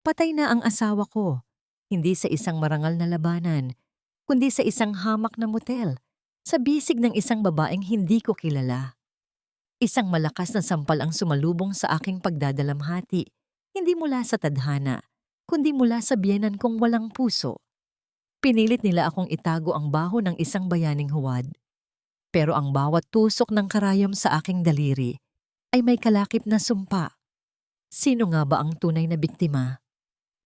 Patay na ang asawa ko. Hindi sa isang marangal na labanan, kundi sa isang hamak na motel, sa bisig ng isang babaeng hindi ko kilala. Isang malakas na sampal ang sumalubong sa aking pagdadalamhati, hindi mula sa tadhana, kundi mula sa biyenan kong walang puso. Pinilit nila akong itago ang baho ng isang bayaning huwad. Pero ang bawat tusok ng karayom sa aking daliri ay may kalakip na sumpa. Sino nga ba ang tunay na biktima?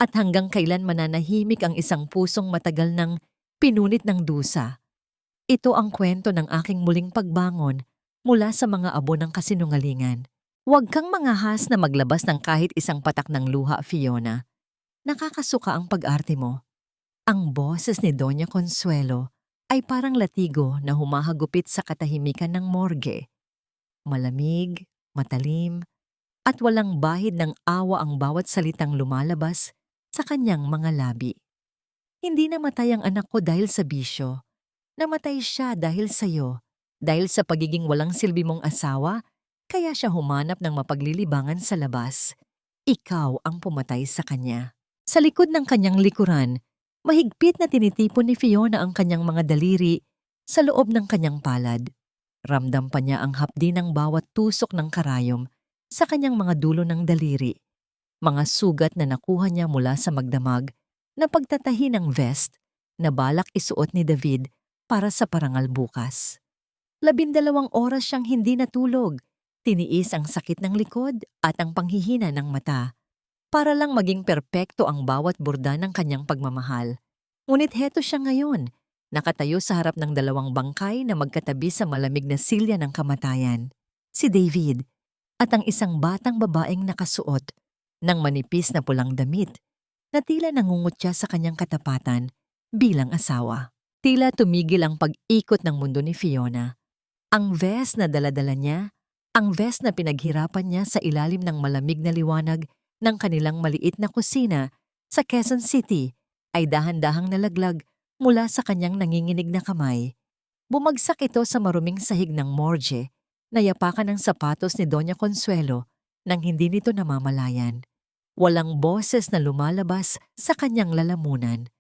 At hanggang kailan mananahimik ang isang pusong matagal ng pinunit ng dusa? Ito ang kwento ng aking muling pagbangon mula sa mga abo ng kasinungalingan. Huwag kang mangahas na maglabas ng kahit isang patak ng luha, Fiona. Nakakasuka ang pag-arte mo. Ang boses ni Doña Consuelo ay parang latigo na humahagupit sa katahimikan ng morgue. Malamig, matalim, at walang bahid ng awa ang bawat salitang lumalabas sa kanyang mga labi. Hindi namatay ang anak ko dahil sa bisyo. Namatay siya dahil sa'yo. Dahil sa pagiging walang silbi mong asawa, kaya siya humanap ng mapaglilibangan sa labas. Ikaw ang pumatay sa kanya. Sa likod ng kanyang likuran, mahigpit na tinitipon ni Fiona ang kanyang mga daliri sa loob ng kanyang palad. Ramdam pa niya ang hapdi ng bawat tusok ng karayom sa kanyang mga dulo ng daliri. Mga sugat na nakuha niya mula sa magdamag na pagtatahi ng vest na balak isuot ni David para sa parangal bukas. 12 oras siyang hindi natulog. Tiniis ang sakit ng likod at ang panghihina ng mata para lang maging perpekto ang bawat burda ng kanyang pagmamahal. Ngunit heto siya ngayon, nakatayo sa harap ng 2 bangkay na magkatabi sa malamig na silya ng kamatayan. Si David at ang isang batang babaeng nakasuot ng manipis na pulang damit na tila nangungutya sa kanyang katapatan bilang asawa. Tila tumigil ang pag-ikot ng mundo ni Fiona. Ang vest na daladala niya, ang vest na pinaghirapan niya sa ilalim ng malamig na liwanag ng kanilang maliit na kusina sa Quezon City ay dahan-dahang nalaglag mula sa kanyang nanginginig na kamay. Bumagsak ito sa maruming sahig ng morgue, nayapakan ng sapatos ni Doña Consuelo nang hindi nito namamalayan. Walang boses na lumalabas sa kanyang lalamunan.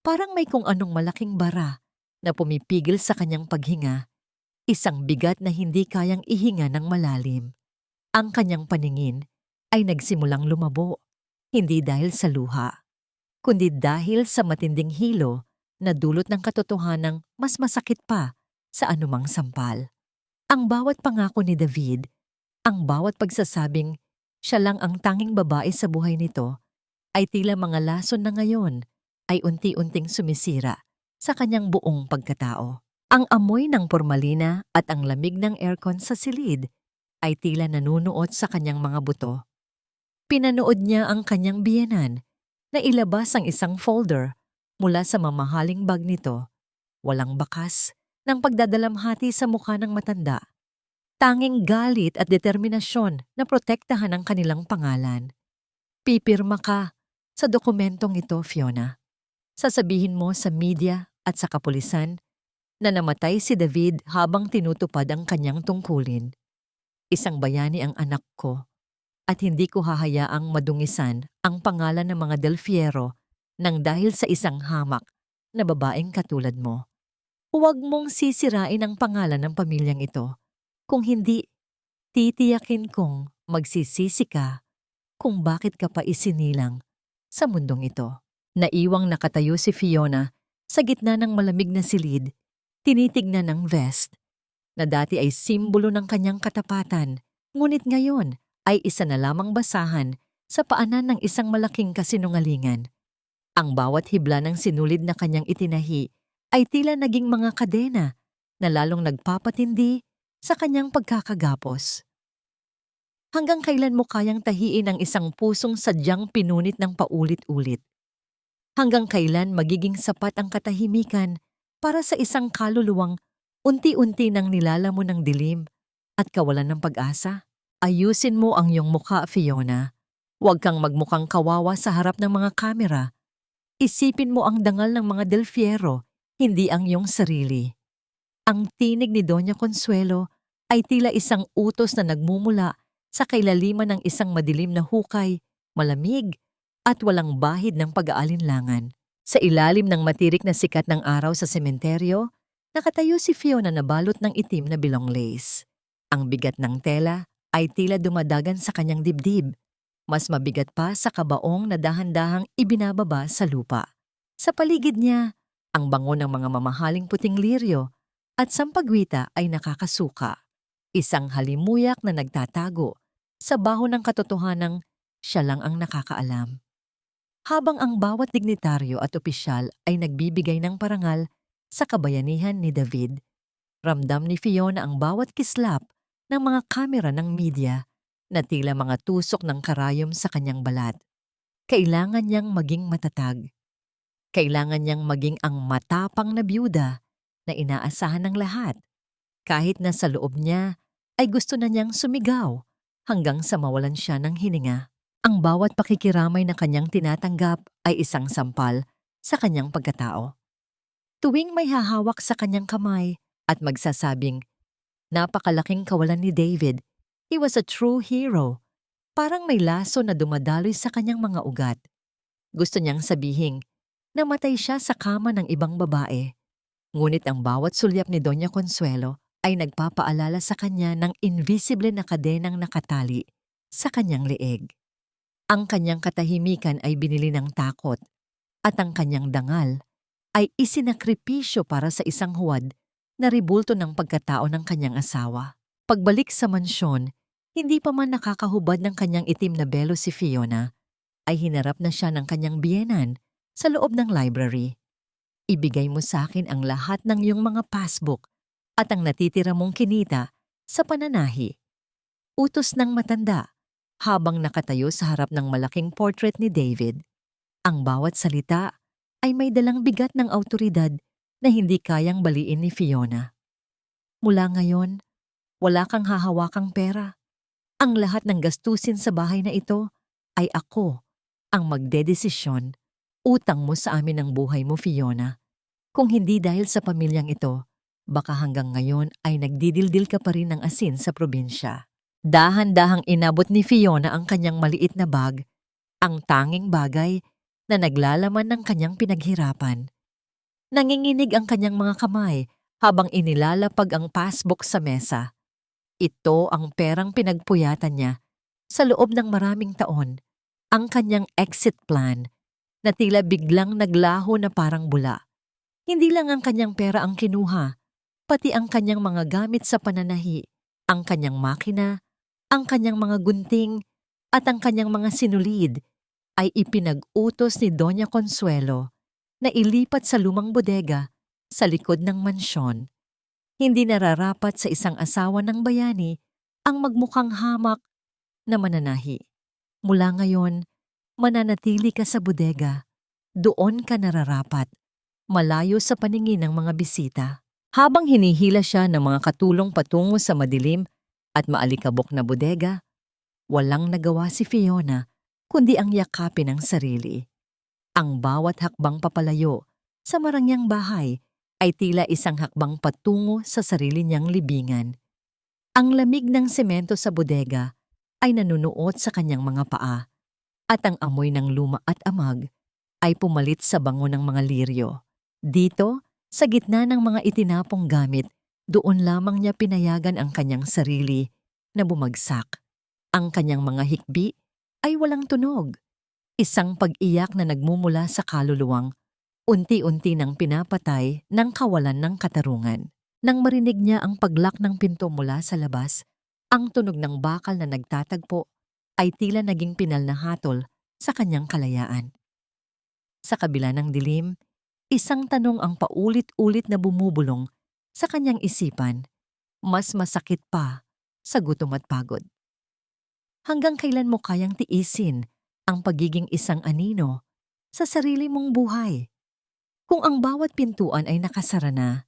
Parang may kung anong malaking bara na pumipigil sa kanyang paghinga, isang bigat na hindi kayang ihinga ng malalim. Ang kanyang paningin ay nagsimulang lumabo, hindi dahil sa luha, kundi dahil sa matinding hilo na dulot ng katotohanang mas masakit pa sa anumang sampal. Ang bawat pangako ni David, ang bawat pagsasabing siya lang ang tanging babae sa buhay nito, ay tila mga lason na ngayon ay unti-unting sumisira sa kanyang buong pagkatao. Ang amoy ng pormalina at ang lamig ng aircon sa silid ay tila nanunuot sa kanyang mga buto. Pinanood niya ang kanyang biyenan na ilabas ang isang folder mula sa mamahaling bag nito. Walang bakas ng pagdadalamhati sa mukha ng matanda. Tanging galit at determinasyon na protektahan ang kanilang pangalan. Pipirma ka sa dokumentong ito, Fiona. Sasabihin mo sa media at sa kapulisan na namatay si David habang tinutupad ang kanyang tungkulin. Isang bayani ang anak ko at hindi ko hahayaang madungisan ang pangalan ng mga Del Fiero nang dahil sa isang hamak na babaeng katulad mo. Huwag mong sisirain ang pangalan ng pamilyang ito. Kung hindi, titiyakin kong magsisisi ka kung bakit ka pa isinilang sa mundong ito. Naiwang nakatayo si Fiona sa gitna ng malamig na silid, tinitignan ng vest na dati ay simbolo ng kanyang katapatan, ngunit ngayon ay isa na lamang basahan sa paanan ng isang malaking kasinungalingan. Ang bawat hibla ng sinulid na kanyang itinahi ay tila naging mga kadena na lalong nagpapatindi sa kanyang pagkakagapos. Hanggang kailan mo kayang tahiin ang isang pusong sadyang pinunit ng paulit-ulit? Hanggang kailan magiging sapat ang katahimikan para sa isang kaluluwang unti-unti nang nilalamon ng dilim at kawalan ng pag-asa? Ayusin mo ang iyong mukha, Fiona. Huwag kang magmukhang kawawa sa harap ng mga kamera. Isipin mo ang dangal ng mga Del Fiero, hindi ang iyong sarili. Ang tinig ni Doña Consuelo ay tila isang utos na nagmumula sa kailaliman ng isang madilim na hukay, malamig at walang bahid ng pag-aalinlangan. Sa ilalim ng matirik na sikat ng araw sa sementeryo, nakatayo si Fiona na balot ng itim na bilong lace. Ang bigat ng tela ay tila dumadagan sa kanyang dibdib. Mas mabigat pa sa kabaong na dahan-dahang ibinababa sa lupa. Sa paligid niya, ang bango ng mga mamahaling puting liryo at sampagwita ay nakakasuka. Isang halimuyak na nagtatago sa baho ng katotohanang siya lang ang nakakaalam. Habang ang bawat dignitaryo at opisyal ay nagbibigay ng parangal sa kabayanihan ni David, ramdam ni Fiona ang bawat kislap ng mga kamera ng media na tila mga tusok ng karayom sa kanyang balat. Kailangan niyang maging matatag. Kailangan niyang maging ang matapang na byuda na inaasahan ng lahat. Kahit na sa loob niya ay gusto na niyang sumigaw hanggang sa mawalan siya ng hininga. Ang bawat pakikiramay na kanyang tinatanggap ay isang sampal sa kanyang pagkatao. Tuwing may hahawak sa kanyang kamay at magsasabing, napakalaking kawalan ni David. He was a true hero. Parang may laso na dumadaloy sa kanyang mga ugat. Gusto niyang sabihin, namatay siya sa kama ng ibang babae. Ngunit ang bawat sulyap ni Doña Consuelo ay nagpapaalala sa kanya ng invisible na kadenang nakatali sa kanyang leeg. Ang kanyang katahimikan ay binili ng takot at ang kanyang dangal ay isinakripisyo para sa isang huwad na ribulto ng pagkatao ng kanyang asawa. Pagbalik sa mansyon, hindi pa man nakakahubad ng kanyang itim na belo si Fiona, ay hinarap na siya ng kanyang biyenan sa loob ng library. Ibigay mo sa akin ang lahat ng iyong mga passbook at ang natitira mong kinita sa pananahi. Utos ng matanda habang nakatayo sa harap ng malaking portrait ni David. Ang bawat salita ay may dalang bigat ng awtoridad na hindi kayang baliin ni Fiona. Mula ngayon, wala kang hahawakang pera. Ang lahat ng gastusin sa bahay na ito ay ako ang magdedesisyon. Utang mo sa amin ang buhay mo, Fiona. Kung hindi dahil sa pamilyang ito, baka hanggang ngayon ay nagdidildil ka pa rin ng asin sa probinsya. Dahan-dahang inabot ni Fiona ang kanyang maliit na bag, ang tanging bagay na naglalaman ng kanyang pinaghirapan. Nanginginig ang kanyang mga kamay habang inilalapag ang passbook sa mesa. Ito ang perang pinagpuyatan niya sa loob ng maraming taon, ang kanyang exit plan na tila biglang naglaho na parang bula. Hindi lang ang kanyang pera ang kinuha, pati ang kanyang mga gamit sa pananahi, ang kanyang makina, ang kanyang mga gunting, at ang kanyang mga sinulid ay ipinag-utos ni Doña Consuelo na ilipat sa lumang bodega sa likod ng mansyon. Hindi nararapat sa isang asawa ng bayani ang magmukhang hamak na mananahi. Mula ngayon, mananatili ka sa bodega. Doon ka nararapat, malayo sa paningin ng mga bisita. Habang hinihila siya ng mga katulong patungo sa madilim at maalikabok na bodega, walang nagawa si Fiona kundi ang yakapin ang sarili. Ang bawat hakbang papalayo sa marangyang bahay ay tila isang hakbang patungo sa sarili niyang libingan. Ang lamig ng semento sa bodega ay nanunuot sa kanyang mga paa at ang amoy ng luma at amag ay pumalit sa bango ng mga liryo. Dito, sa gitna ng mga itinapong gamit, doon lamang niya pinayagan ang kanyang sarili na bumagsak. Ang kanyang mga hikbi ay walang tunog. Isang pag-iyak na nagmumula sa kaluluwang unti-unti nang pinapatay ng kawalan ng katarungan. Nang marinig niya ang paglak ng pinto mula sa labas, ang tunog ng bakal na nagtatagpo ay tila naging pinal na hatol sa kanyang kalayaan. Sa kabila ng dilim, isang tanong ang paulit-ulit na bumubulong sa kanyang isipan, mas masakit pa sa gutom at pagod. Hanggang kailan mo kayang tiisin ang pagiging isang anino sa sarili mong buhay? Kung ang bawat pintuan ay nakasara na,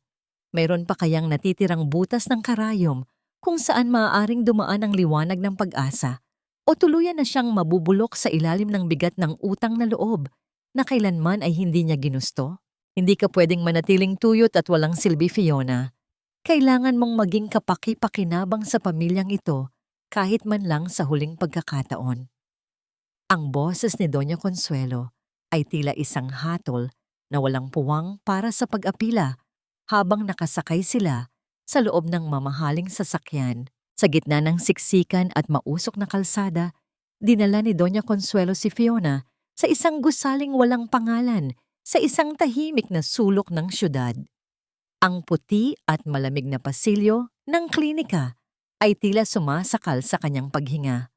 mayroon pa kayang natitirang butas ng karayom kung saan maaaring dumaan ang liwanag ng pag-asa o tuluyan na siyang mabubulok sa ilalim ng bigat ng utang na loob na kailanman ay hindi niya ginusto? Hindi ka pwedeng manatiling tuyot at walang silbi, Fiona. Kailangan mong maging kapaki-pakinabang sa pamilyang ito kahit man lang sa huling pagkakataon. Ang boses ni Doña Consuelo ay tila isang hatol na walang puwang para sa pag-apila habang nakasakay sila sa loob ng mamahaling sasakyan. Sa gitna ng siksikan at mausok na kalsada, dinala ni Doña Consuelo si Fiona sa isang gusaling walang pangalan sa isang tahimik na sulok ng syudad. Ang puti at malamig na pasilyo ng klinika ay tila sumasakal sa kanyang paghinga.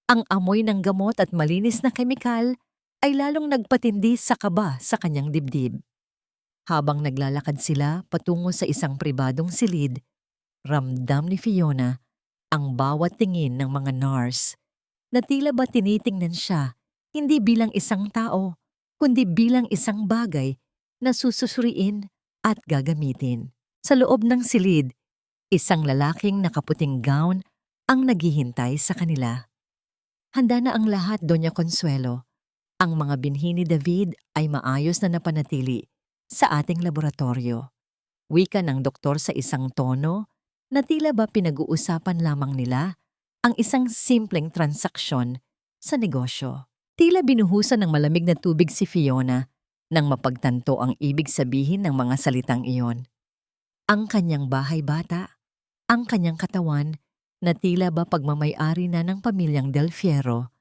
Ang amoy ng gamot at malinis na kemikal ay lalong nagpatindi sa kaba sa kanyang dibdib. Habang naglalakad sila patungo sa isang pribadong silid, ramdam ni Fiona ang bawat tingin ng mga nurse na tila ba tinitingnan siya hindi bilang isang tao, kundi bilang isang bagay na sususuriin at gagamitin. Sa loob ng silid, isang lalaking nakaputing gown ang naghihintay sa kanila. Handa na ang lahat, Doña Consuelo. Ang mga binhi ni David ay maayos na napanatili sa ating laboratorio. Wika ng doktor sa isang tono na tila ba pinag-uusapan lamang nila ang isang simpleng transaksyon sa negosyo. Tila binuhusan ng malamig na tubig si Fiona nang mapagtanto ang ibig sabihin ng mga salitang iyon. Ang kanyang bahay bata, ang kanyang katawan na tila ba pagmamay-ari na ng pamilyang Del Fierro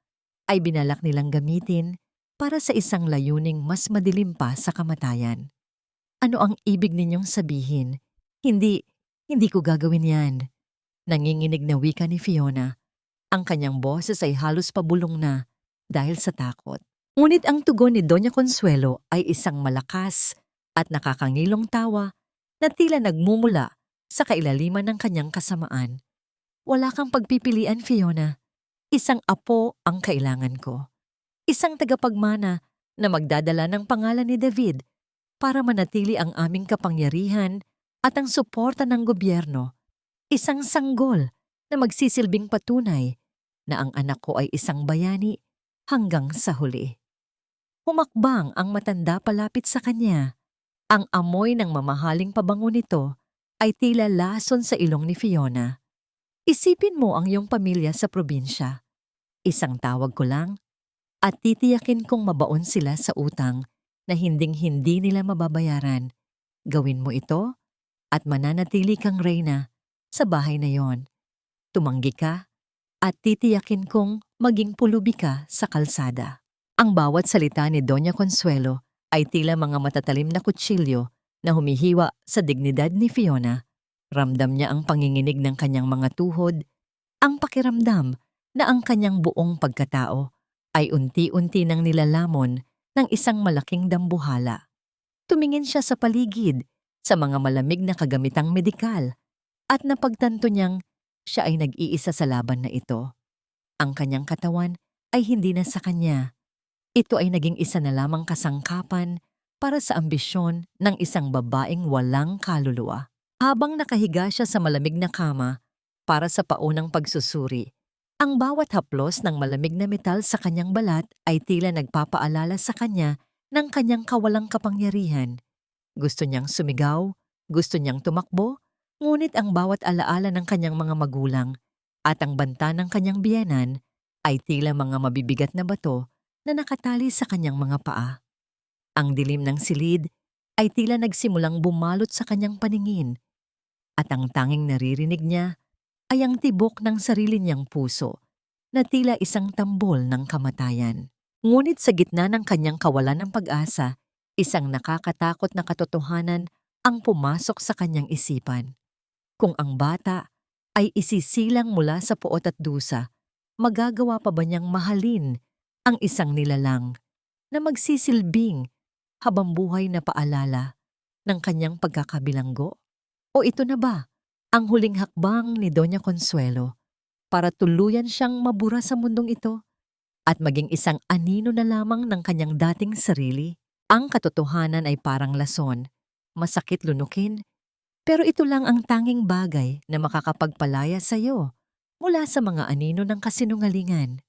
ay binalak nilang gamitin para sa isang layuning mas madilim pa sa kamatayan. Ano ang ibig ninyong sabihin? Hindi ko gagawin yan. Nanginginig na wika ni Fiona. Ang kanyang boses ay halos pabulong na dahil sa takot. Ngunit ang tugon ni Doña Consuelo ay isang malakas at nakakangilong tawa na tila nagmumula sa kailaliman ng kanyang kasamaan. Wala kang pagpipilian, Fiona. Isang apo ang kailangan ko. Isang tagapagmana na magdadala ng pangalan ni David para manatili ang aming kapangyarihan at ang suporta ng gobyerno. Isang sanggol na magsisilbing patunay na ang anak ko ay isang bayani hanggang sa huli. Humakbang ang matanda palapit sa kanya. Ang amoy ng mamahaling pabango nito ay tila lason sa ilong ni Fiona. Isipin mo ang iyong pamilya sa probinsya. Isang tawag ko lang at titiyakin kong mabaon sila sa utang na hinding-hindi nila mababayaran. Gawin mo ito at mananatili kang reyna sa bahay na yon. Tumanggi ka at titiyakin kong maging pulubi ka sa kalsada. Ang bawat salita ni Doña Consuelo ay tila mga matatalim na kutsilyo na humihiwa sa dignidad ni Fiona. Ramdam niya ang panginginig ng kanyang mga tuhod, ang pakiramdam na ang kanyang buong pagkatao ay unti-unti nang nilalamon ng isang malaking dambuhala. Tumingin siya sa paligid, sa mga malamig na kagamitang medikal, at napagtanto niyang siya ay nag-iisa sa laban na ito. Ang kanyang katawan ay hindi na sa kanya. Ito ay naging isa na lamang kasangkapan para sa ambisyon ng isang babaeng walang kaluluwa. Habang nakahiga siya sa malamig na kama para sa paunang pagsusuri, ang bawat haplos ng malamig na metal sa kanyang balat ay tila nagpapaalala sa kanya ng kanyang kawalang kapangyarihan. Gusto niyang sumigaw, gusto niyang tumakbo, ngunit ang bawat alaala ng kanyang mga magulang at ang banta ng kanyang biyenan ay tila mga mabibigat na bato na nakatali sa kanyang mga paa. Ang dilim ng silid ay tila nagsimulang bumalot sa kanyang paningin at ang tanging naririnig niya ay ang tibok ng sarili niyang puso na tila isang tambol ng kamatayan. Ngunit sa gitna ng kanyang kawalan ng pag-asa, isang nakakatakot na katotohanan ang pumasok sa kanyang isipan. Kung ang bata ay isisilang mula sa puot at dusa, magagawa pa ba niyang mahalin ang isang nilalang na magsisilbing habambuhay na paalala ng kanyang pagkakabilanggo? O ito na ba ang huling hakbang ni Doña Consuelo para tuluyan siyang mabura sa mundong ito at maging isang anino na lamang ng kanyang dating sarili? Ang katotohanan ay parang lason, masakit lunukin, pero ito lang ang tanging bagay na makakapagpalaya sa iyo mula sa mga anino ng kasinungalingan.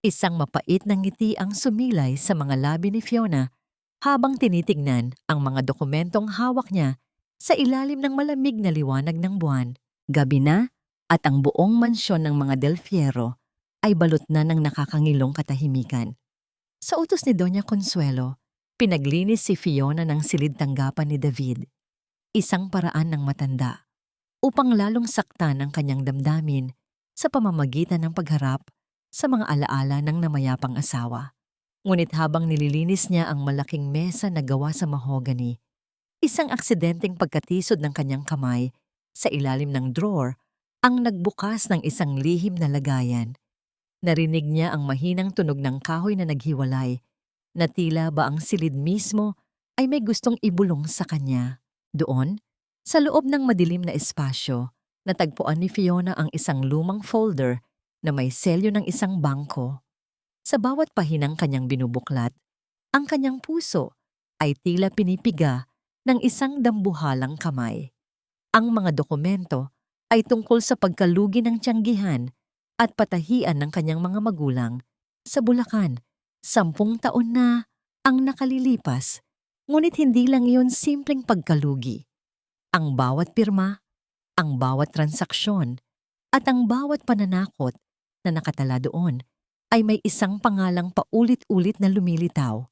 Isang mapait na ngiti ang sumilay sa mga labi ni Fiona habang tinitignan ang mga dokumentong hawak niya sa ilalim ng malamig na liwanag ng buwan. Gabi na at ang buong mansyon ng mga Del Fierro ay balot na ng nakakangilong katahimikan. Sa utos ni Doña Consuelo, pinaglinis si Fiona ng silid tanggapan ni David, isang paraan ng matanda, upang lalong saktan ang kanyang damdamin sa pamamagitan ng pagharap sa mga alaala ng namayapang asawa. Ngunit habang nililinis niya ang malaking mesa na gawa sa mahogany, isang aksidenteng pagkatisod ng kanyang kamay sa ilalim ng drawer ang nagbukas ng isang lihim na lagayan. Narinig niya ang mahinang tunog ng kahoy na naghiwalay, na tila ba ang silid mismo ay may gustong ibulong sa kanya. Doon, sa loob ng madilim na espasyo, natagpuan ni Fiona ang isang lumang folder na may selyo ng isang bangko. Sa bawat pahinang kanyang binubuklat, ang kanyang puso ay tila pinipiga ng isang dambuhalang kamay. Ang mga dokumento ay tungkol sa pagkalugi ng tiyanggihan at patahian ng kanyang mga magulang sa Bulacan. 10 taon na ang nakalilipas, ngunit hindi lang iyon simpleng pagkalugi. Ang bawat pirma, ang bawat transaksyon, at ang bawat pananakot na nakatala doon ay may isang pangalang paulit-ulit na lumilitaw: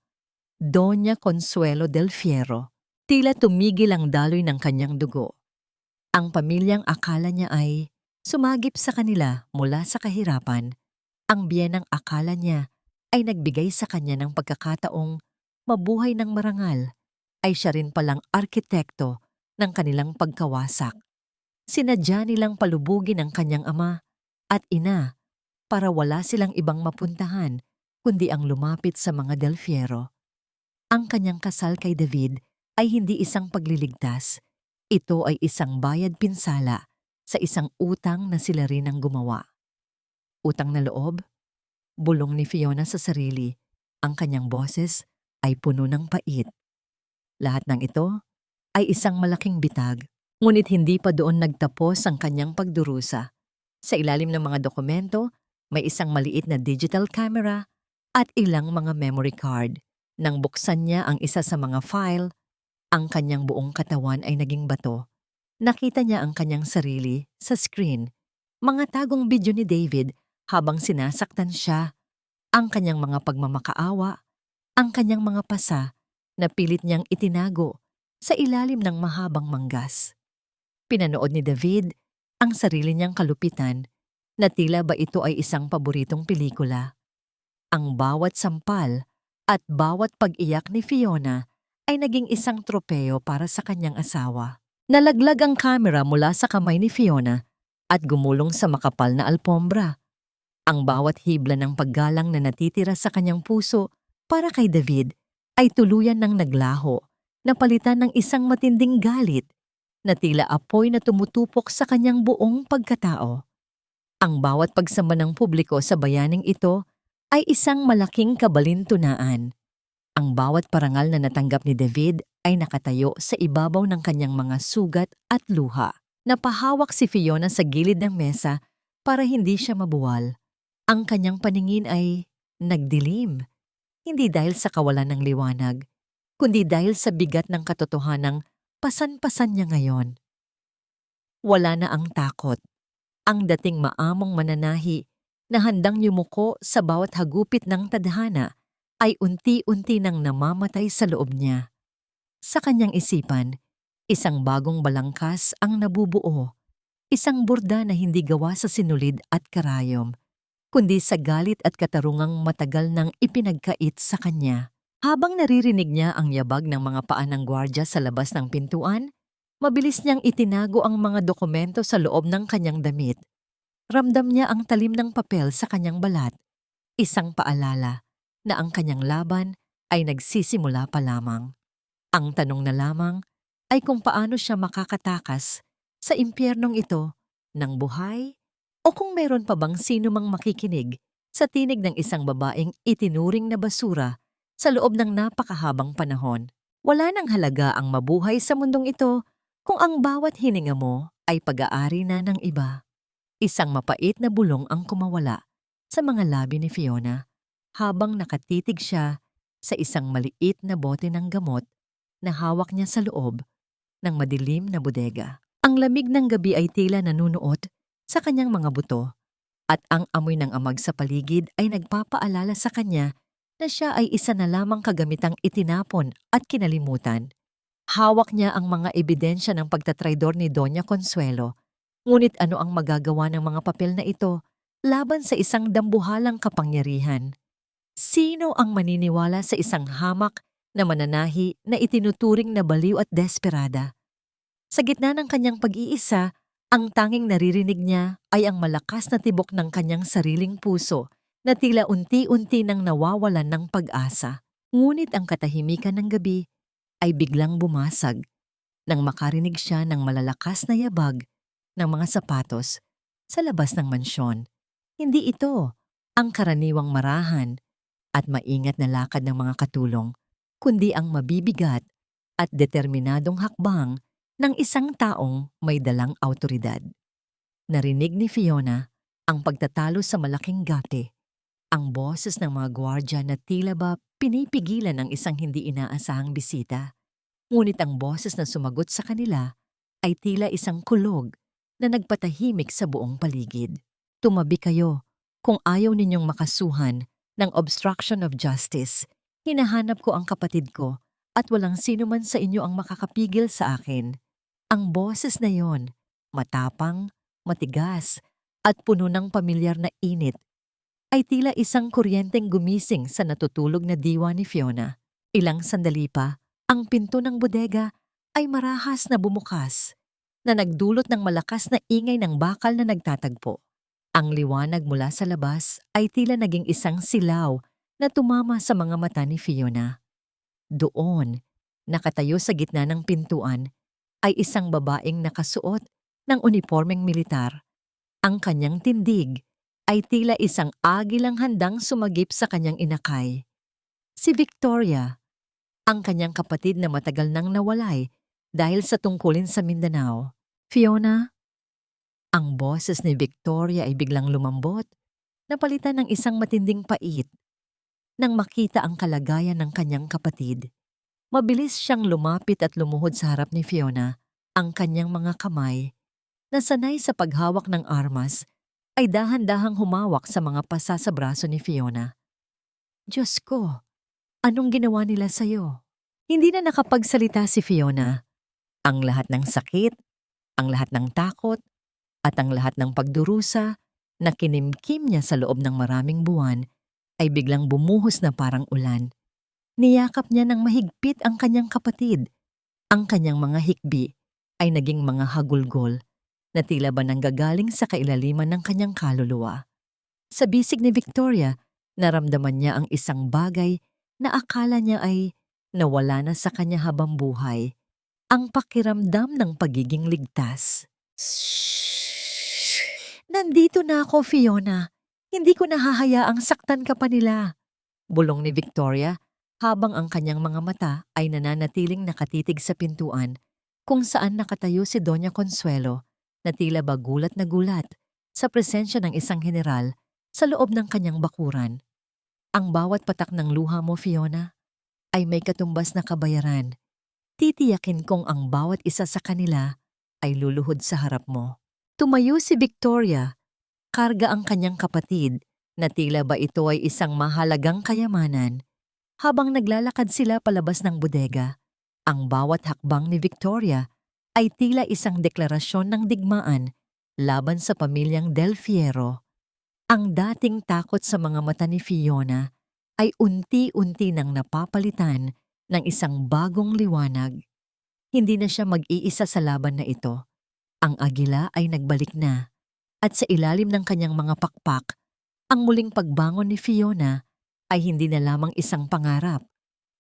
Doña Consuelo del Fierro. Tila tumigil ang daloy ng kanyang dugo. Ang pamilyang akala niya ay sumagip sa kanila mula sa kahirapan. Ang biyenang akala niya ay nagbigay sa kanya ng pagkakataong mabuhay ng marangal, ay siya rin palang arkitekto ng kanilang pagkawasak. Sinadya nilang palubugin ang kanyang ama at ina para wala silang ibang mapuntahan kundi ang lumapit sa mga Del Fierro. Ang kanyang kasal kay David ay hindi isang pagliligtas. Ito ay isang bayad pinsala sa isang utang na sila rin ang gumawa. Utang na loob? Bulong ni Fiona sa sarili. Ang kanyang boses ay puno ng pait. Lahat ng ito ay isang malaking bitag, ngunit hindi pa doon nagtapos ang kanyang pagdurusa. Sa ilalim ng mga dokumento, may isang maliit na digital camera at ilang mga memory card. Nang buksan niya ang isa sa mga file, ang kanyang buong katawan ay naging bato. Nakita niya ang kanyang sarili sa screen, mga tagong video ni David habang sinasaktan siya, ang kanyang mga pagmamakaawa, ang kanyang mga pasa na pilit niyang itinago sa ilalim ng mahabang manggas. Pinanood ni David ang sarili niyang kalupitan na tila ba ito ay isang paboritong pelikula. Ang bawat sampal at bawat pag-iyak ni Fiona ay naging isang tropeo para sa kanyang asawa. Nalaglag ang kamera mula sa kamay ni Fiona at gumulong sa makapal na alpombra. Ang bawat hibla ng paggalang na natitira sa kanyang puso para kay David ay tuluyan ng naglaho, napalitan ng isang matinding galit na tila apoy na tumutupok sa kanyang buong pagkatao. Ang bawat pagsamba ng publiko sa bayaning ito ay isang malaking kabalintunaan. Ang bawat parangal na natanggap ni David ay nakatayo sa ibabaw ng kanyang mga sugat at luha. Napahawak si Fiona sa gilid ng mesa para hindi siya mabuwal. Ang kanyang paningin ay nagdilim, hindi dahil sa kawalan ng liwanag, kundi dahil sa bigat ng katotohanang pasan-pasan niya ngayon. Wala na ang takot, ang dating maamong mananahi na handang yumuko sa bawat hagupit ng tadhana ay unti-unti nang namamatay sa loob niya. Sa kanyang isipan, isang bagong balangkas ang nabubuo, isang burda na hindi gawa sa sinulid at karayom, kundi sa galit at katarungang matagal nang ipinagkait sa kanya. Habang naririnig niya ang yabag ng mga paa ng gwardya sa labas ng pintuan, mabilis niyang itinago ang mga dokumento sa loob ng kanyang damit. Ramdam niya ang talim ng papel sa kanyang balat, isang paalala na ang kanyang laban ay nagsisimula pa lamang. Ang tanong na lamang ay kung paano siya makakatakas sa impyernong ito ng buhay, o kung mayroon pa bang sino mang makikinig sa tinig ng isang babaeng itinuring na basura sa loob ng napakahabang panahon. Wala nang halaga ang mabuhay sa mundong ito kung ang bawat hininga mo ay pag-aari na ng iba. Isang mapait na bulong ang kumawala sa mga labi ni Fiona habang nakatitig siya sa isang maliit na bote ng gamot na hawak niya sa loob ng madilim na bodega. Ang lamig ng gabi ay tila nanunuot sa kanyang mga buto At ang amoy ng amag sa paligid ay nagpapaalala sa kanya na siya ay isa na lamang kagamitang itinapon at kinalimutan. Hawak niya ang mga ebidensya ng pagtatraidor ni Doña Consuelo, ngunit ano ang magagawa ng mga papel na ito laban sa isang dambuhalang kapangyarihan? Sino ang maniniwala sa isang hamak na mananahi na itinuturing na baliw at desperada? Sa gitna ng kanyang pag-iisa, ang tanging naririnig niya ay ang malakas na tibok ng kanyang sariling puso na tila unti-unti nang nawawalan ng pag-asa. Ngunit ang katahimikan ng gabi ay biglang bumasag nang makarinig siya ng malalakas na yabag ng mga sapatos sa labas ng mansyon. Hindi ito ang karaniwang marahan at maingat na lakad ng mga katulong, kundi ang mabibigat at determinadong hakbang ng isang taong may dalang awtoridad. Narinig ni Fiona ang pagtatalo sa malaking gate, ang boses ng mga gwardya na tila ba pinipigilan ang isang hindi inaasahang bisita. Ngunit ang boses na sumagot sa kanila ay tila isang kulog na nagpatahimik sa buong paligid. Tumabi kayo kung ayaw ninyong makasuhan ng obstruction of justice. Hinahanap ko ang kapatid ko at walang sino man sa inyo ang makakapigil sa akin. Ang boses na yon, matapang, matigas, at puno ng pamilyar na init, ay tila isang kuryenteng gumising sa natutulog na diwa ni Fiona. Ilang sandali pa, ang pinto ng bodega ay marahas na bumukas, na nagdulot ng malakas na ingay ng bakal na nagtatagpo. Ang liwanag mula sa labas ay tila naging isang silaw na tumama sa mga mata ni Fiona. Doon, nakatayo sa gitna ng pintuan, ay isang babaeng nakasuot ng unipormeng militar. Ang kanyang tindig ay tila isang agilang handang sumagip sa kanyang inakay. Si Victoria, ang kanyang kapatid na matagal nang nawalay dahil sa tungkulin sa Mindanao. Fiona? Ang boses ni Victoria ay biglang lumambot, napalitan ng isang matinding pait. Nang makita ang kalagayan ng kanyang kapatid, mabilis siyang lumapit at lumuhod sa harap ni Fiona. Ang kanyang mga kamay, na sanay sa paghawak ng armas, ay dahan-dahang humawak sa mga pasa sa braso ni Fiona. Diyos ko, anong ginawa nila sa'yo? Hindi na nakapagsalita si Fiona. Ang lahat ng sakit, ang lahat ng takot, at ang lahat ng pagdurusa na kinimkim niya sa loob ng maraming buwan ay biglang bumuhos na parang ulan. Niyakap niya ng mahigpit ang kanyang kapatid. Ang kanyang mga hikbi ay naging mga hagulgol na tila ba nanggagaling sa kailaliman ng kanyang kaluluwa. Sa bisig ni Victoria, naramdaman niya ang isang bagay na akala niya ay nawala na sa kanya habang buhay. Ang pakiramdam ng pagiging ligtas. Nandito na ako, Fiona. Hindi ko nahahayaang saktan ka pa nila. Bulong ni Victoria habang ang kanyang mga mata ay nananatiling nakatitig sa pintuan kung saan nakatayo si Doña Consuelo na tila ba gulat na gulat sa presensya ng isang general sa loob ng kanyang bakuran. Ang bawat patak ng luha mo, Fiona, ay may katumbas na kabayaran. Titiyakin kong ang bawat isa sa kanila ay luluhod sa harap mo. Tumayo si Victoria, karga ang kanyang kapatid na tila ba ito ay isang mahalagang kayamanan. Habang naglalakad sila palabas ng bodega, ang bawat hakbang ni Victoria ay tila isang deklarasyon ng digmaan laban sa pamilyang Del Fierro. Ang dating takot sa mga mata ni Fiona ay unti-unti nang napapalitan ng isang bagong liwanag. Hindi na siya mag-iisa sa laban na ito. Ang agila ay nagbalik na, at sa ilalim ng kanyang mga pakpak, ang muling pagbangon ni Fiona ay hindi na lamang isang pangarap,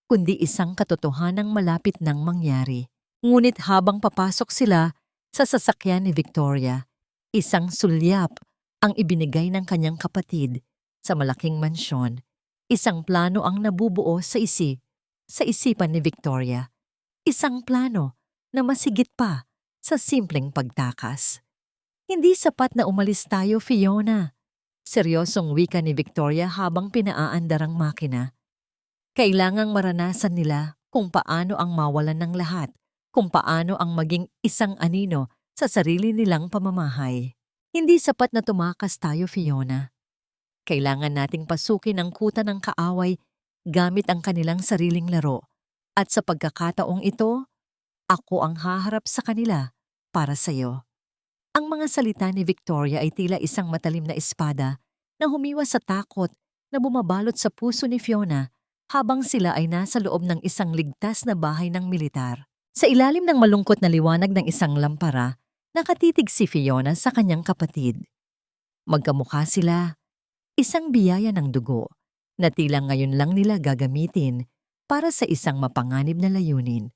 kundi isang katotohanang malapit nang mangyari. Ngunit habang papasok sila sa sasakyan ni Victoria, isang sulyap ang ibinigay ng kanyang kapatid sa malaking mansyon. Isang plano ang nabubuo sa isipan ni Victoria. Isang plano na masigit pa sa simpleng pagtakas. Hindi sapat na umalis tayo, Fiona. Seryosong wika ni Victoria habang pinaaandar ang makina. Kailangang maranasan nila kung paano ang mawalan ng lahat, kung paano ang maging isang anino sa sarili nilang pamamahay. Hindi sapat na tumakas tayo, Fiona. Kailangan nating pasukin ang kuta ng kaaway gamit ang kanilang sariling laro. At sa pagkakataong ito, ako ang haharap sa kanila para sa'yo. Ang mga salita ni Victoria ay tila isang matalim na espada na humiwas sa takot na bumabalot sa puso ni Fiona habang sila ay nasa loob ng isang ligtas na bahay ng militar. Sa ilalim ng malungkot na liwanag ng isang lampara, nakatitig si Fiona sa kanyang kapatid. Magkamukha sila, isang biyaya ng dugo na tila ngayon lang nila gagamitin para sa isang mapanganib na layunin.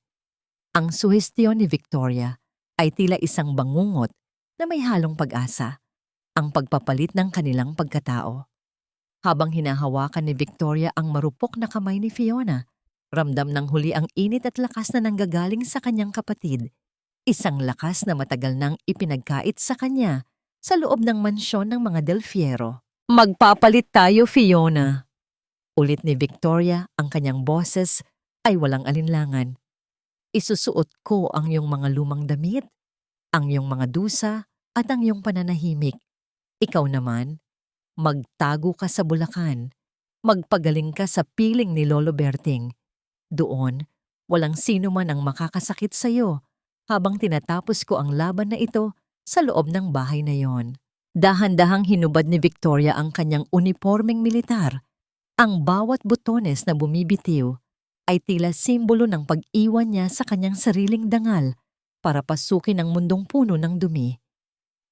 Ang suhestyon ni Victoria ay tila isang bangungot na may halong pag-asa, ang pagpapalit ng kanilang pagkatao. Habang hinahawakan ni Victoria ang marupok na kamay ni Fiona, ramdam ng huli ang init at lakas na nanggagaling sa kanyang kapatid. Isang lakas na matagal nang ipinagkait sa kanya sa loob ng mansyon ng mga Del Fiero. Magpapalit tayo, Fiona. Ulit ni Victoria, ang kanyang boses ay walang alinlangan. Isusuot ko ang iyong mga lumang damit, ang iyong mga dusa at ang iyong pananahimik. Ikaw naman, magtago ka sa Bulacan. Magpagaling ka sa piling ni Lolo Berting. Doon, walang sino man ang makakasakit sa iyo habang tinatapos ko ang laban na ito sa loob ng bahay na yon. Dahan-dahang hinubad ni Victoria ang kanyang unipormeng militar. Ang bawat butones na bumibitiw ay tila simbolo ng pag-iwan niya sa kanyang sariling dangal para pasukin ang mundong puno ng dumi.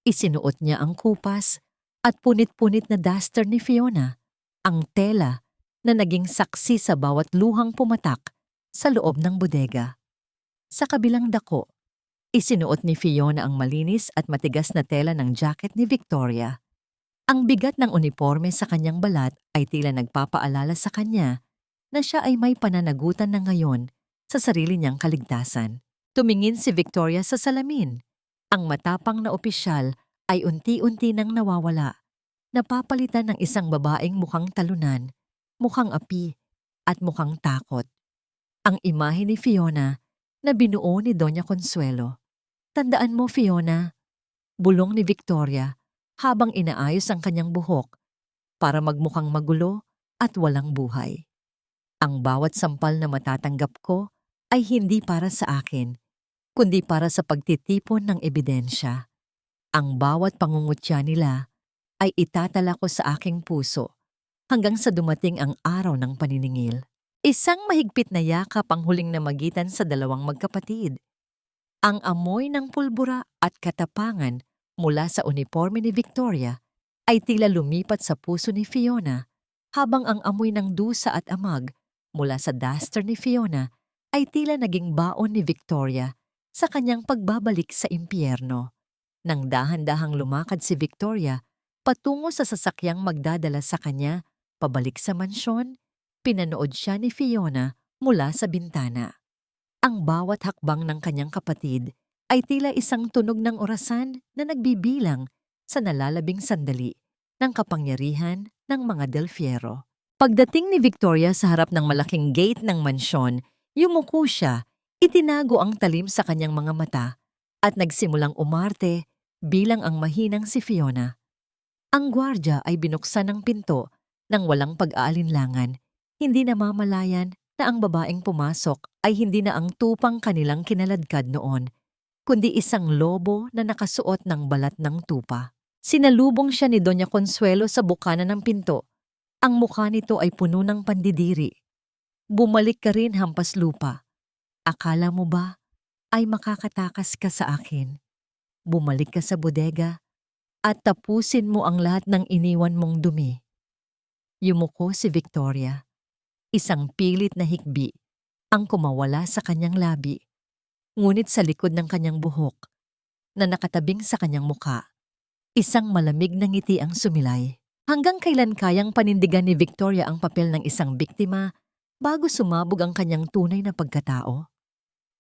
Isinuot niya ang kupas at punit-punit na duster ni Fiona, ang tela na naging saksi sa bawat luhang pumatak sa loob ng bodega. Sa kabilang dako, isinuot ni Fiona ang malinis at matigas na tela ng jacket ni Victoria. Ang bigat ng uniforme sa kanyang balat ay tila nagpapaalala sa kanya na siya ay may pananagutan na ngayon sa sarili niyang kaligtasan. Tumingin si Victoria sa salamin. Ang matapang na opisyal ay unti-unti nang nawawala. Napapalitan ng isang babaeng mukhang talunan, mukhang api, at mukhang takot. Ang imahe ni Fiona na binuo ni Doña Consuelo. Tandaan mo, Fiona, bulong ni Victoria habang inaayos ang kanyang buhok para magmukhang magulo at walang buhay. Ang bawat sampal na matatanggap ko ay hindi para sa akin, kundi para sa pagtitipon ng ebidensya. Ang bawat pangungutya nila ay itatala ko sa aking puso hanggang sa dumating ang araw ng paniningil. Isang mahigpit na yakap ang huling namagitan sa dalawang magkapatid. Ang amoy ng pulbura at katapangan mula sa uniforme ni Victoria ay tila lumipat sa puso ni Fiona, habang ang amoy ng dusa at amag mula sa duster ni Fiona ay tila naging baon ni Victoria sa kanyang pagbabalik sa impyerno. Nang dahan-dahang lumakad si Victoria patungo sa sasakyang magdadala sa kanya pabalik sa mansyon, pinanood siya ni Fiona mula sa bintana. Ang bawat hakbang ng kanyang kapatid ay tila isang tunog ng orasan na nagbibilang sa nalalabing sandali ng kapangyarihan ng mga Del Fiero. Pagdating ni Victoria sa harap ng malaking gate ng mansyon, yumuko siya, itinago ang talim sa kanyang mga mata at nagsimulang umarte bilang ang mahinang si Fiona. Ang gwardya ay binuksan ng pinto nang walang pag-aalinlangan, hindi namamalayan na ang babaeng pumasok ay hindi na ang tupang kanilang kinaladkad noon, kundi isang lobo na nakasuot ng balat ng tupa. Sinalubong siya ni Doña Consuelo sa bukana ng pinto. Ang mukha nito ay puno ng pandidiri. Bumalik ka rin, hampas lupa. Akala mo ba ay makakatakas ka sa akin? Bumalik ka sa bodega at tapusin mo ang lahat ng iniwan mong dumi. Yumuko si Victoria. Isang pilit na hikbi ang kumawala sa kanyang labi. Ngunit sa likod ng kanyang buhok, na nakatabing sa kanyang muka, isang malamig na ngiti ang sumilay. Hanggang kailan kayang panindigan ni Victoria ang papel ng isang biktima bago sumabog ang kanyang tunay na pagkatao?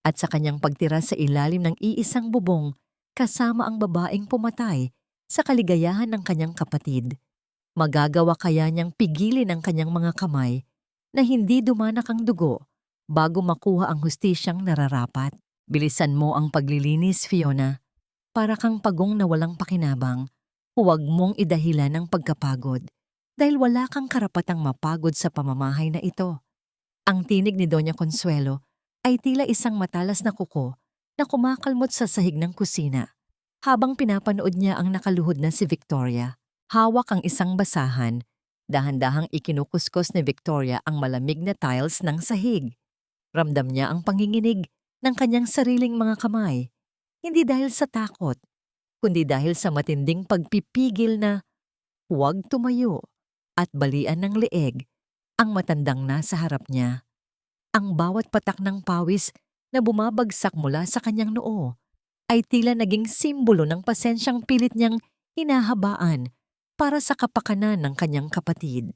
At sa kanyang pagtira sa ilalim ng iisang bubong kasama ang babaeng pumatay sa kaligayahan ng kanyang kapatid, magagawa kaya niyang pigilin ang kanyang mga kamay na hindi dumanak ang dugo bago makuha ang hustisyang nararapat? Bilisan mo ang paglilinis, Fiona, para kang pagong na walang pakinabang Huwag mong idahilan ang pagkapagod dahil wala kang karapatang mapagod sa pamamahay na ito. Ang tinig ni Doña Consuelo ay tila isang matalas na kuko na kumakalmot sa sahig ng kusina habang pinapanood niya ang nakaluhod na si Victoria. Hawak ang isang basahan. Dahan-dahang ikinukuskos ni Victoria ang malamig na tiles ng sahig. Ramdam niya ang panginginig ng kanyang sariling mga kamay. Hindi dahil sa takot, kundi dahil sa matinding pagpipigil na huwag tumayo at balian ng leeg ang matandang nasa harap niya. Ang bawat patak ng pawis na bumabagsak mula sa kanyang noo ay tila naging simbolo ng pasensyang pilit niyang hinahabaan para sa kapakanan ng kanyang kapatid.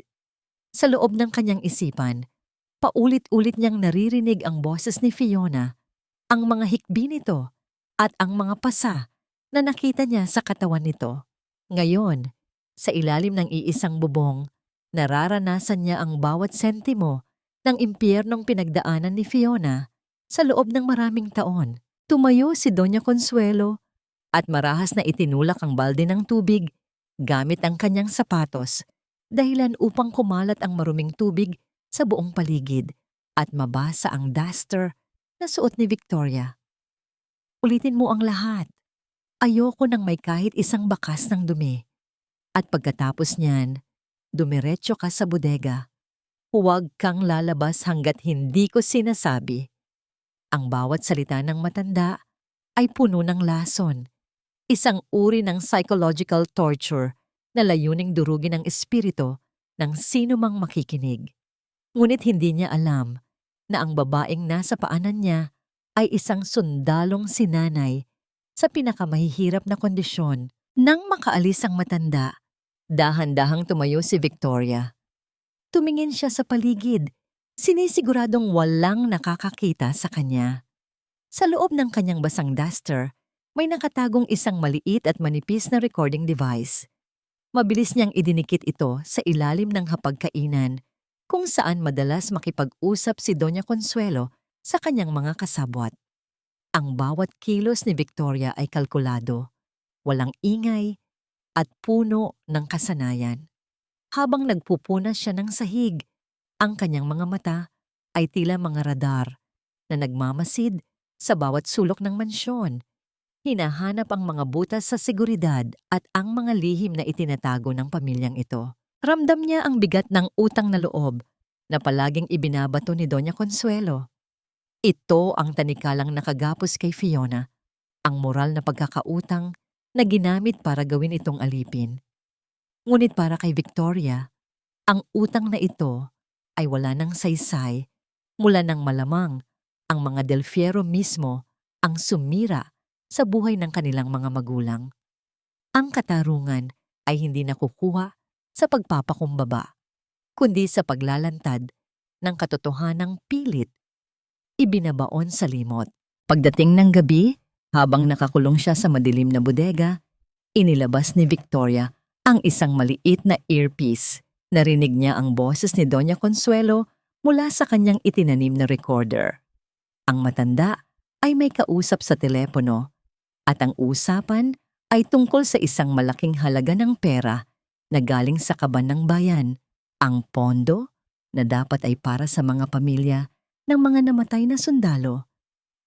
Sa loob ng kanyang isipan, paulit-ulit niyang naririnig ang boses ni Fiona, ang mga hikbi nito at ang mga pasa na nakita niya sa katawan nito. Ngayon, sa ilalim ng iisang bubong, nararanasan niya ang bawat sentimo ng impyernong pinagdaanan ni Fiona sa loob ng maraming taon. Tumayo si Doña Consuelo at marahas na itinulak ang balde ng tubig gamit ang kanyang sapatos, dahilan upang kumalat ang maruming tubig sa buong paligid at mabasa ang duster na suot ni Victoria. Ulitin mo ang lahat. Ayoko nang may kahit isang bakas ng dumi. At pagkatapos niyan, dumiretso ka sa bodega. Huwag kang lalabas hanggat hindi ko sinasabi. Ang bawat salita ng matanda ay puno ng lason. Isang uri ng psychological torture na layuning durugin ang espiritu ng sino mang makikinig. Ngunit hindi niya alam na ang babaeng nasa paanan niya ay isang sundalong sinanay sa pinakamahihirap na kondisyon. Nang makaalis ang matanda, dahan-dahang tumayo si Victoria. Tumingin siya sa paligid, sinisiguradong walang nakakakita sa kanya. Sa loob ng kanyang basang duster, may nakatagong isang maliit at manipis na recording device. Mabilis niyang idinikit ito sa ilalim ng hapagkainan kung saan madalas makipag-usap si Doña Consuelo sa kanyang mga kasabwat. Ang bawat kilos ni Victoria ay kalkulado, walang ingay at puno ng kasanayan. Habang nagpupunas siya ng sahig, ang kanyang mga mata ay tila mga radar na nagmamasid sa bawat sulok ng mansyon. Hinahanap ang mga butas sa seguridad at ang mga lihim na itinatago ng pamilyang ito. Ramdam niya ang bigat ng utang na loob na palaging ibinabato ni Doña Consuelo. Ito ang tanikalang nakagapos kay Fiona, ang moral na pagkakautang na ginamit para gawin itong alipin. Ngunit para kay Victoria, ang utang na ito ay wala ng saysay mula ng malamang ang mga Del Fierro mismo ang sumira sa buhay ng kanilang mga magulang. Ang katarungan ay hindi nakukuha sa pagpapakumbaba, kundi sa paglalantad ng katotohanang pilit ibinabaon sa limot. Pagdating ng gabi, habang nakakulong siya sa madilim na bodega, inilabas ni Victoria ang isang maliit na earpiece. Narinig niya ang boses ni Doña Consuelo mula sa kanyang itinanim na recorder. Ang matanda ay may kausap sa telepono at ang usapan ay tungkol sa isang malaking halaga ng pera na galing sa kaban ng bayan, ang pondo na dapat ay para sa mga pamilya ng mga namatay na sundalo,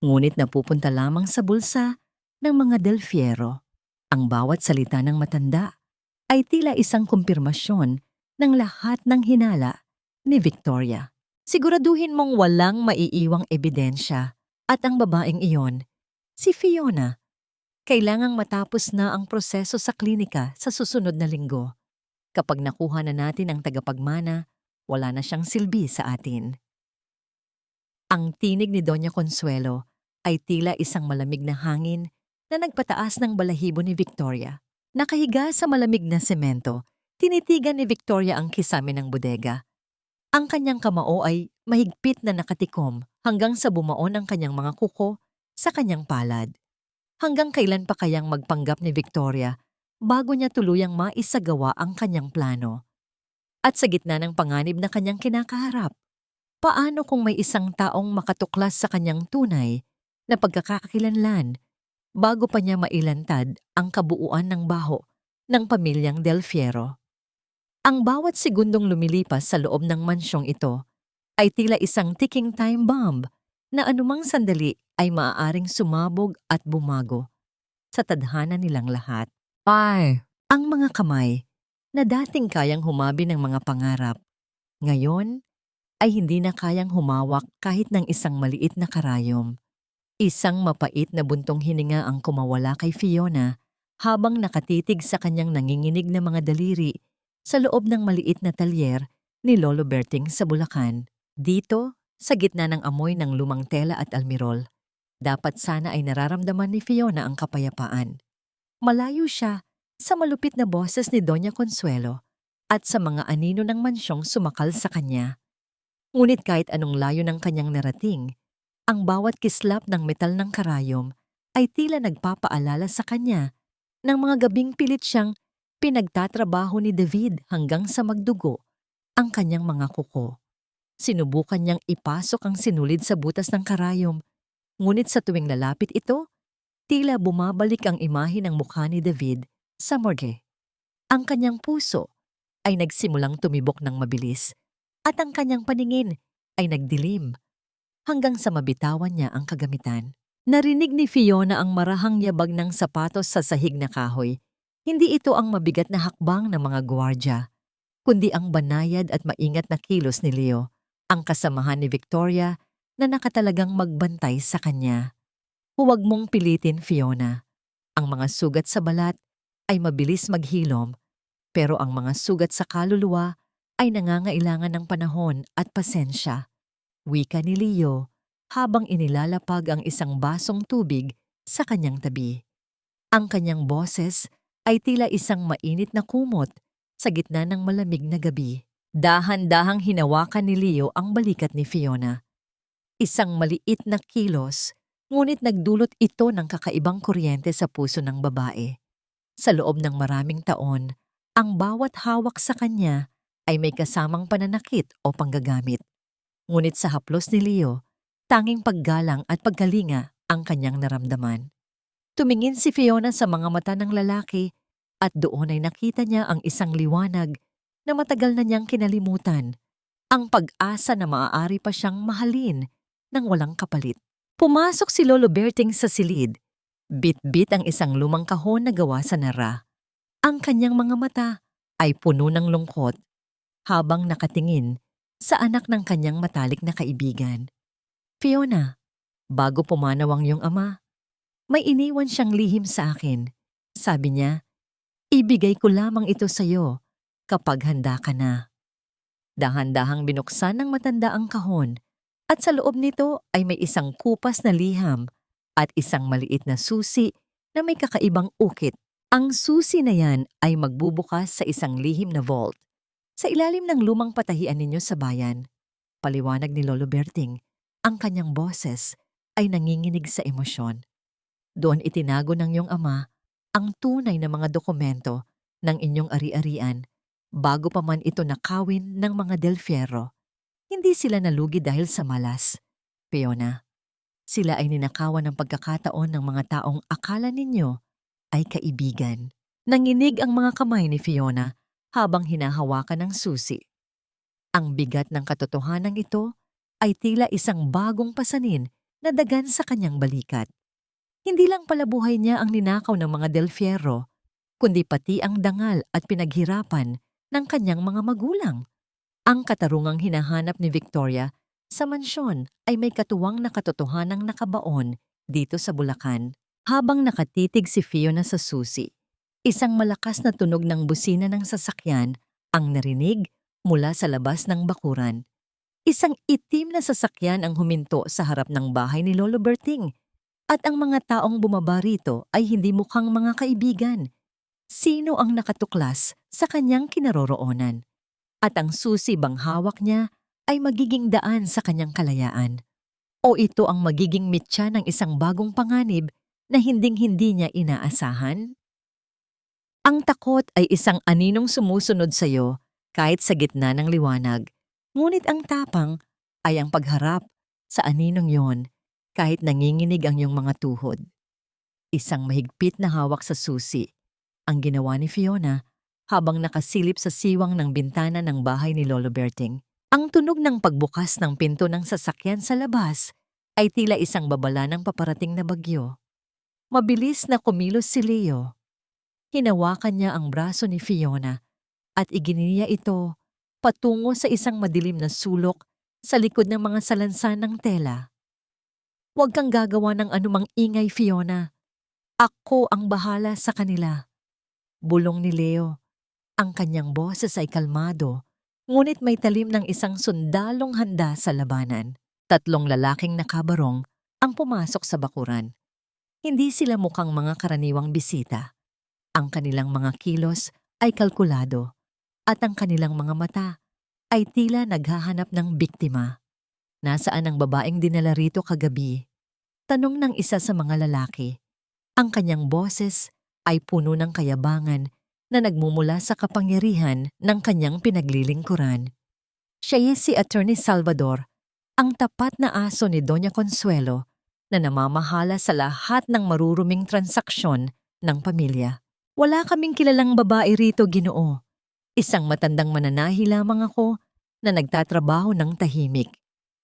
ngunit napupunta lamang sa bulsa ng mga Del Fierro. Ang bawat salita ng matanda ay tila isang kumpirmasyon ng lahat ng hinala ni Victoria. Siguraduhin mong walang maiiwang ebidensya at ang babaeng iyon, si Fiona, kailangang matapos na ang proseso sa klinika sa susunod na linggo. Kapag nakuha na natin ang tagapagmana, wala na siyang silbi sa atin. Ang tinig ni Doña Consuelo ay tila isang malamig na hangin na nagpataas ng balahibo ni Victoria. Nakahiga sa malamig na semento, tinitigan ni Victoria ang kisame ng bodega. Ang kanyang kamao ay mahigpit na nakatikom hanggang sa bumaon ang kanyang mga kuko sa kanyang palad. Hanggang kailan pa kayang magpanggap ni Victoria bago niya tuluyang maisagawa ang kanyang plano? At sa gitna ng panganib na kanyang kinakaharap, paano kung may isang taong makatuklas sa kanyang tunay na pagkakakilanlan bago pa niya mailantad ang kabuuan ng baho ng pamilyang Del Fiero. Ang bawat segundong lumilipas sa loob ng mansyong ito ay tila isang ticking time bomb na anumang sandali ay maaaring sumabog at bumago sa tadhana nilang lahat. Ay, Ang mga kamay na dating kayang humabi ng mga pangarap, ngayon ay hindi na kayang humawak kahit ng isang maliit na karayom. Isang mapait na buntong hininga ang kumawala kay Fiona habang nakatitig sa kanyang nanginginig na mga daliri sa loob ng maliit na talyer ni Lolo Berting sa Bulacan. Dito, sa gitna ng amoy ng lumang tela at almirol, dapat sana ay nararamdaman ni Fiona ang kapayapaan. Malayo siya sa malupit na boses ni Doña Consuelo at sa mga anino ng mansyong sumakal sa kanya. Ngunit kahit anong layo ng kanyang narating, ang bawat kislap ng metal ng karayom ay tila nagpapaalala sa kanya ng mga gabing pilit siyang pinagtatrabaho ni David hanggang sa magdugo ang kanyang mga kuko. Sinubukan niyang ipasok ang sinulid sa butas ng karayom, ngunit sa tuwing lalapit ito, tila bumabalik ang imahe ng mukha ni David sa morgue. Ang kanyang puso ay nagsimulang tumibok ng mabilis at ang kanyang paningin ay nagdilim hanggang sa mabitawan niya ang kagamitan. Narinig ni Fiona ang marahang yabag ng sapatos sa sahig na kahoy. Hindi ito ang mabigat na hakbang ng mga gwardya, kundi ang banayad at maingat na kilos ni Leo, ang kasamahan ni Victoria na nakatalagang magbantay sa kanya. Huwag mong pilitin, Fiona. Ang mga sugat sa balat ay mabilis maghilom, pero ang mga sugat sa kaluluwa ay nangangailangan ng panahon at pasensya. Wika ni Leo habang inilalapag ang isang basong tubig sa kanyang tabi. Ang kanyang boses ay tila isang mainit na kumot sa gitna ng malamig na gabi. Dahan-dahang hinawakan ni Leo ang balikat ni Fiona. Isang maliit na kilos, ngunit nagdulot ito ng kakaibang kuryente sa puso ng babae. Sa loob ng maraming taon, ang bawat hawak sa kanya ay may kasamang pananakit o panggagamit. Ngunit sa haplos ni Leo, tanging paggalang at pagkalinga ang kanyang naramdaman. Tumingin si Fiona sa mga mata ng lalaki at doon ay nakita niya ang isang liwanag na matagal na niyang kinalimutan, ang pag-asa na maaari pa siyang mahalin ng walang kapalit. Pumasok si Lolo Berting sa silid. Bit-bit ang isang lumang kahon na gawa sa nara. Ang kanyang mga mata ay puno ng lungkot habang nakatingin sa anak ng kanyang matalik na kaibigan. Fiona, bago pumanaw ang iyong ama, may iniwan siyang lihim sa akin. Sabi niya, ibigay ko lamang ito sa iyo kapag handa ka na. Dahan-dahang binuksan ng matanda ang kahon at sa loob nito ay may isang kupas na liham at isang maliit na susi na may kakaibang ukit. Ang susi na yan ay magbubukas sa isang lihim na vault sa ilalim ng lumang patahian ninyo sa bayan. Paliwanag ni Lolo Berting, ang kanyang boses ay nanginginig sa emosyon. Doon itinago ng iyong ama ang tunay na mga dokumento ng inyong ari-arian bago pa man ito nakawin ng mga Del Fiero. Hindi sila nalugi dahil sa malas. Fiona, sila ay ninakawan ng pagkakataon ng mga taong akala ninyo ay kaibigan. Nanginig ang mga kamay ni Fiona habang hinahawakan ng susi. Ang bigat ng katotohanan ito ay tila isang bagong pasanin na dagan sa kanyang balikat. Hindi lang pala buhay niya ang ninakaw ng mga Del Fiero, kundi pati ang dangal at pinaghirapan ng kanyang mga magulang. Ang katarungang hinahanap ni Victoria sa mansyon ay may katuwang na katotohanang nakabaon dito sa Bulacan. Habang nakatitig si Fiona sa susi, isang malakas na tunog ng busina ng sasakyan ang narinig mula sa labas ng bakuran. Isang itim na sasakyan ang huminto sa harap ng bahay ni Lolo Berting at ang mga taong bumaba rito ay hindi mukhang mga kaibigan. Sino ang nakatuklas sa kanyang kinaroroonan? At ang susi bang hawak niya ay magiging daan sa kanyang kalayaan? O ito ang magiging mitya ng isang bagong panganib na hinding-hindi niya inaasahan? Ang takot ay isang aninong sumusunod sa iyo kahit sa gitna ng liwanag. Ngunit ang tapang ay ang pagharap sa aninong yon kahit nanginginig ang iyong mga tuhod. Isang mahigpit na hawak sa susi, ang ginawa ni Fiona habang nakasilip sa siwang ng bintana ng bahay ni Lolo Berting. Ang tunog ng pagbukas ng pinto ng sasakyan sa labas ay tila isang babala ng paparating na bagyo. Mabilis na kumilos si Leo. Hinawakan niya ang braso ni Fiona at iginiya ito patungo sa isang madilim na sulok sa likod ng mga salansan ng tela. "Huwag kang gagawa ng anumang ingay, Fiona. Ako ang bahala sa kanila," bulong ni Leo. Ang kanyang boses ay kalmado, ngunit may talim ng isang sundalong handa sa labanan. 3 lalaking nakabarong ang pumasok sa bakuran. Hindi sila mukhang mga karaniwang bisita. Ang kanilang mga kilos ay kalkulado at ang kanilang mga mata ay tila naghahanap ng biktima. "Nasaan ang babaeng dinala rito kagabi?" tanong ng isa sa mga lalaki. Ang kanyang boses ay puno ng kayabangan na nagmumula sa kapangyarihan ng kanyang pinaglilingkuran. Siya si Attorney Salvador, ang tapat na aso ni Doña Consuelo na namamahala sa lahat ng maruruming transaksyon ng pamilya. "Wala kaming kilalang babae rito, Ginoo. Isang matandang mananahi lamang ako na nagtatrabaho ng tahimik,"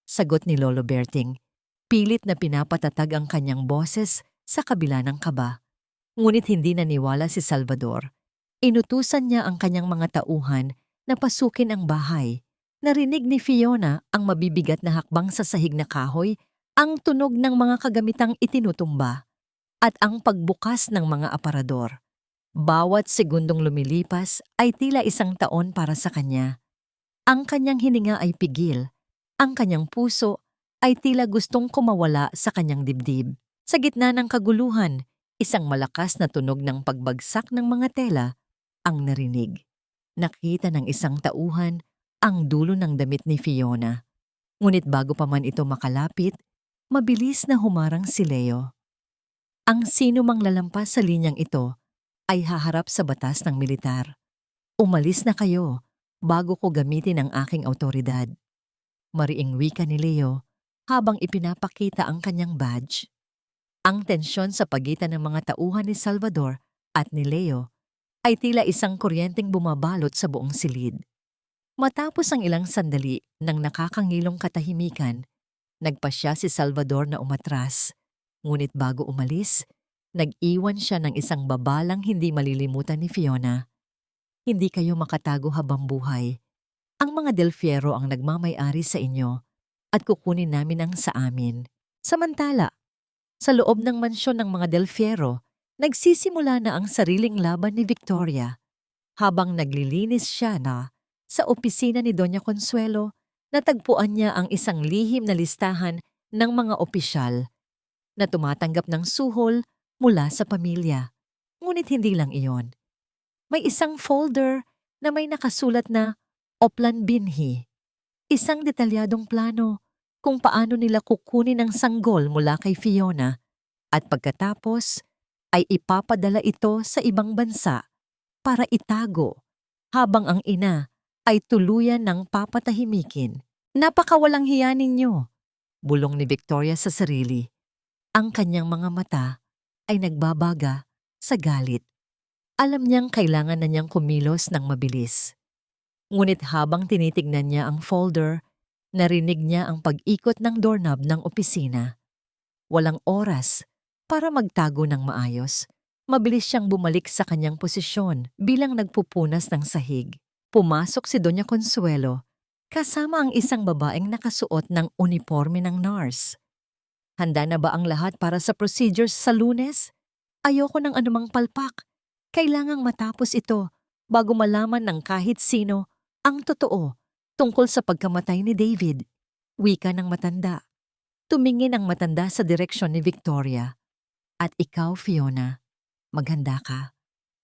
sagot ni Lolo Berting. Pilit na pinapatatag ang kanyang boses sa kabila ng kaba. Ngunit hindi naniwala si Salvador. Inutusan niya ang kanyang mga tauhan na pasukin ang bahay. Narinig ni Fiona ang mabibigat na hakbang sa sahig na kahoy, ang tunog ng mga kagamitang itinutumba, at ang pagbukas ng mga aparador. Bawat segundong lumilipas ay tila isang taon para sa kanya. Ang kanyang hininga ay pigil. Ang kanyang puso ay tila gustong kumawala sa kanyang dibdib. Sa gitna ng kaguluhan, isang malakas na tunog ng pagbagsak ng mga tela ang narinig. Nakita ng isang tauhan ang dulo ng damit ni Fiona. Ngunit bago pa man ito makalapit, mabilis na humarang si Leo. Ang sino mang lalampas sa linyang ito ay haharap sa batas ng militar. "Umalis na kayo bago ko gamitin ang aking awtoridad," mariing wika ni Leo habang ipinapakita ang kanyang badge. Ang tensyon sa pagitan ng mga tauhan ni Salvador at ni Leo ay tila isang kuryenteng bumabalot sa buong silid. Matapos ang ilang sandali ng nakakangilong katahimikan, nagpasya si Salvador na umatras. Ngunit bago umalis, nag-iwan siya ng isang babalang hindi malilimutan ni Fiona. "Hindi kayo makatago habang buhay. Ang mga Del Fierro ang nagmamay-ari sa inyo at kukunin namin ang sa amin." Samantala, sa loob ng mansyon ng mga Del Fierro, nagsisimula na ang sariling laban ni Victoria. Habang naglilinis siya sa opisina ni Doña Consuelo, natagpuan niya ang isang lihim na listahan ng mga opisyal na tumatanggap ng suhol mula sa pamilya. Ngunit hindi lang iyon. May isang folder na may nakasulat na Oplan Binhi. Isang detalyadong plano kung paano nila kukunin ang sanggol mula kay Fiona at pagkatapos ay ipapadala ito sa ibang bansa para itago habang ang ina ay tuluyan ng papatahimikin. "Napakawalang hiya ninyo," bulong ni Victoria sa sarili. Ang kanyang mga mata ay nagbabaga sa galit. Alam niyang kailangan na niyang kumilos ng mabilis. Ngunit habang tinitignan niya ang folder, narinig niya ang pag-ikot ng doorknob ng opisina. Walang oras para magtago ng maayos. Mabilis siyang bumalik sa kanyang posisyon bilang nagpupunas ng sahig. Pumasok si Doña Consuelo kasama ang isang babaeng nakasuot ng uniforme ng nurse. "Handa na ba ang lahat para sa procedures sa Lunes? Ayoko ng anumang palpak. Kailangang matapos ito bago malaman ng kahit sino ang totoo tungkol sa pagkamatay ni David," wika ng matanda. Tumingin ang matanda sa direksyon ni Victoria. "At ikaw, Fiona, maghanda ka.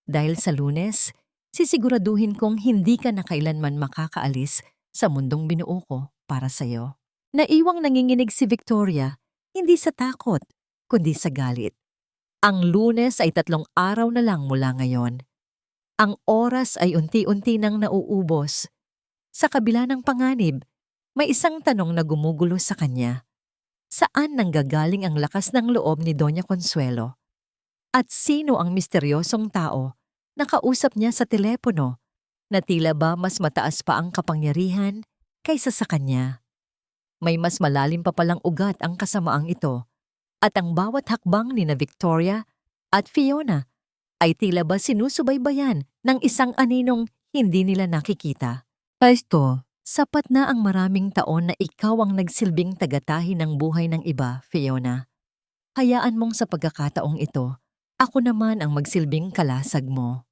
Dahil sa Lunes, sisiguraduhin kong hindi ka na kailanman makakaalis sa mundong binuo ko para sa'yo." Naiwang nanginginig si Victoria, hindi sa takot, kundi sa galit. Ang Lunes ay 3 araw na lang mula ngayon. Ang oras ay unti-unti nang nauubos. Sa kabila ng panganib, may isang tanong na gumugulo sa kanya. Saan nanggagaling ang lakas ng loob ni Doña Consuelo? At sino ang misteryosong tao Nakausap niya sa telepono na tila ba mas mataas pa ang kapangyarihan kaysa sa kanya. May mas malalim pa palang ugat ang kasamaang ito at ang bawat hakbang ni na Victoria at Fiona ay tila ba sinusubaybayan ng isang aninong hindi nila nakikita. Ito, sapat na ang maraming taon na ikaw ang nagsilbing tagatahi ng buhay ng iba, Fiona. Hayaan mong sa pagkakataong ito, ako naman ang magsilbing kalasag mo.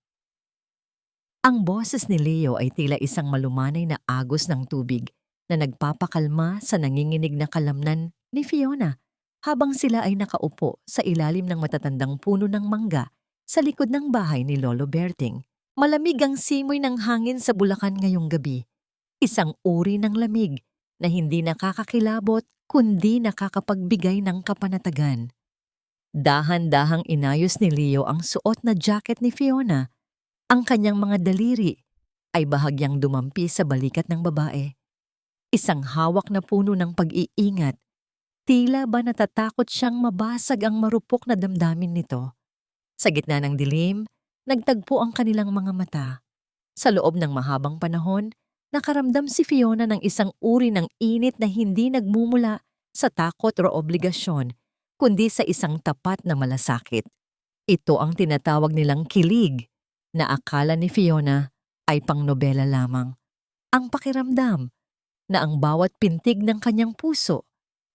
Ang boses ni Leo ay tila isang malumanay na agos ng tubig na nagpapakalma sa nanginginig na kalamnan ni Fiona habang sila ay nakaupo sa ilalim ng matatandang puno ng mangga sa likod ng bahay ni Lolo Berting. Malamig ang simoy ng hangin sa Bulacan ngayong gabi. Isang uri ng lamig na hindi nakakakilabot kundi nakakapagbigay ng kapanatagan. Dahan-dahang inayos ni Leo ang suot na jacket ni Fiona. Ang kanyang mga daliri ay bahagyang dumampi sa balikat ng babae. Isang hawak na puno ng pag-iingat. Tila ba natatakot siyang mabasag ang marupok na damdamin nito. Sa gitna ng dilim, nagtagpo ang kanilang mga mata. Sa loob ng mahabang panahon, nakaramdam si Fiona ng isang uri ng init na hindi nagmumula sa takot o obligasyon, kundi sa isang tapat na malasakit. Ito ang tinatawag nilang kilig, na akala ni Fiona ay pangnobela lamang. Ang pakiramdam na ang bawat pintig ng kanyang puso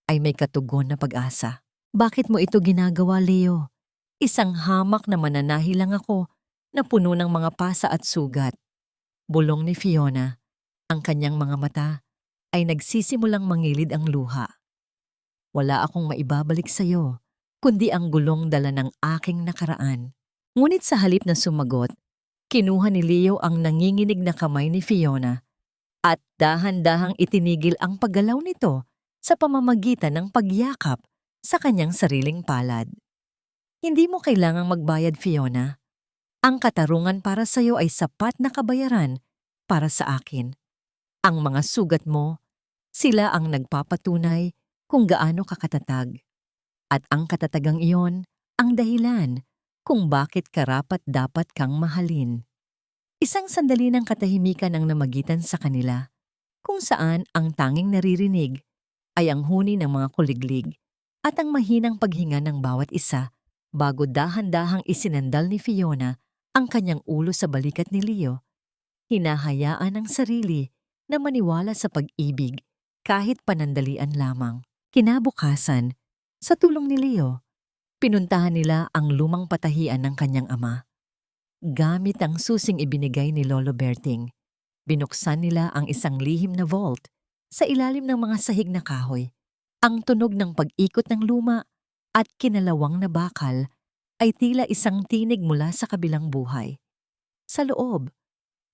ay may katugon na pag-asa. Bakit mo ito ginagawa, Leo? Isang hamak na mananahi lang ako na puno ng mga pasa at sugat. Bulong ni Fiona. Ang kanyang mga mata ay nagsisimulang mangilid ang luha. Wala akong maibabalik sa iyo, kundi ang gulong dala ng aking nakaraan. Ngunit sa halip na sumagot, kinuha ni Leo ang nanginginig na kamay ni Fiona at dahan-dahang itinigil ang paggalaw nito sa pamamagitan ng pagyakap sa kanyang sariling palad. Hindi mo kailangang magbayad, Fiona. Ang katarungan para sa iyo ay sapat na kabayaran para sa akin. Ang mga sugat mo, sila ang nagpapatunay kung gaano ka katatag. At ang katatagang iyon ang dahilan kung bakit karapat-dapat kang mahalin. Isang sandali ng katahimikan ang namagitan sa kanila, kung saan ang tanging naririnig ay ang huni ng mga kuliglig at ang mahinang paghinga ng bawat isa bago dahan-dahang isinandal ni Fiona ang kanyang ulo sa balikat ni Leo. Hinahayaan ang sarili na maniwala sa pag-ibig kahit panandalian lamang. Kinabukasan, sa tulong ni Leo, pinuntahan nila ang lumang patahian ng kanyang ama. Gamit ang susing ibinigay ni Lolo Berting, binuksan nila ang isang lihim na vault sa ilalim ng mga sahig na kahoy. Ang tunog ng pag-ikot ng luma at kinalawang na bakal ay tila isang tinig mula sa kabilang buhay. Sa loob,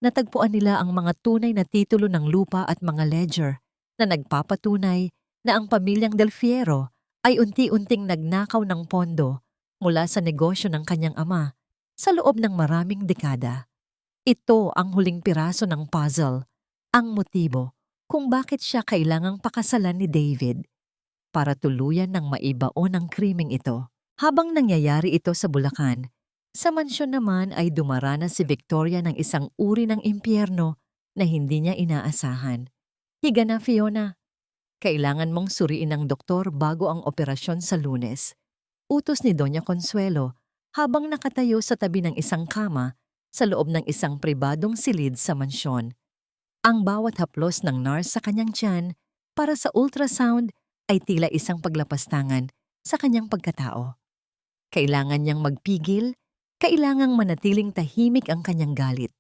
natagpuan nila ang mga tunay na titulo ng lupa at mga ledger na nagpapatunay na ang pamilyang Del Fiero ay unti-unting nagnakaw ng pondo mula sa negosyo ng kanyang ama sa loob ng maraming dekada. Ito ang huling piraso ng puzzle, ang motibo kung bakit siya kailangang pakasalan ni David para tuluyan ng maibaon ang krimeng ito. Habang nangyayari ito sa Bulacan, sa mansyon naman ay dumaranas si Victoria ng isang uri ng impyerno na hindi niya inaasahan. Higa na, Fiona. Kailangan mong suriin ng doktor bago ang operasyon sa Lunes. Utos ni Doña Consuelo habang nakatayo sa tabi ng isang kama sa loob ng isang pribadong silid sa mansyon. Ang bawat haplos ng nurse sa kanyang tiyan para sa ultrasound ay tila isang paglapastangan sa kanyang pagkatao. Kailangan niyang magpigil, kailangang manatiling tahimik ang kanyang galit.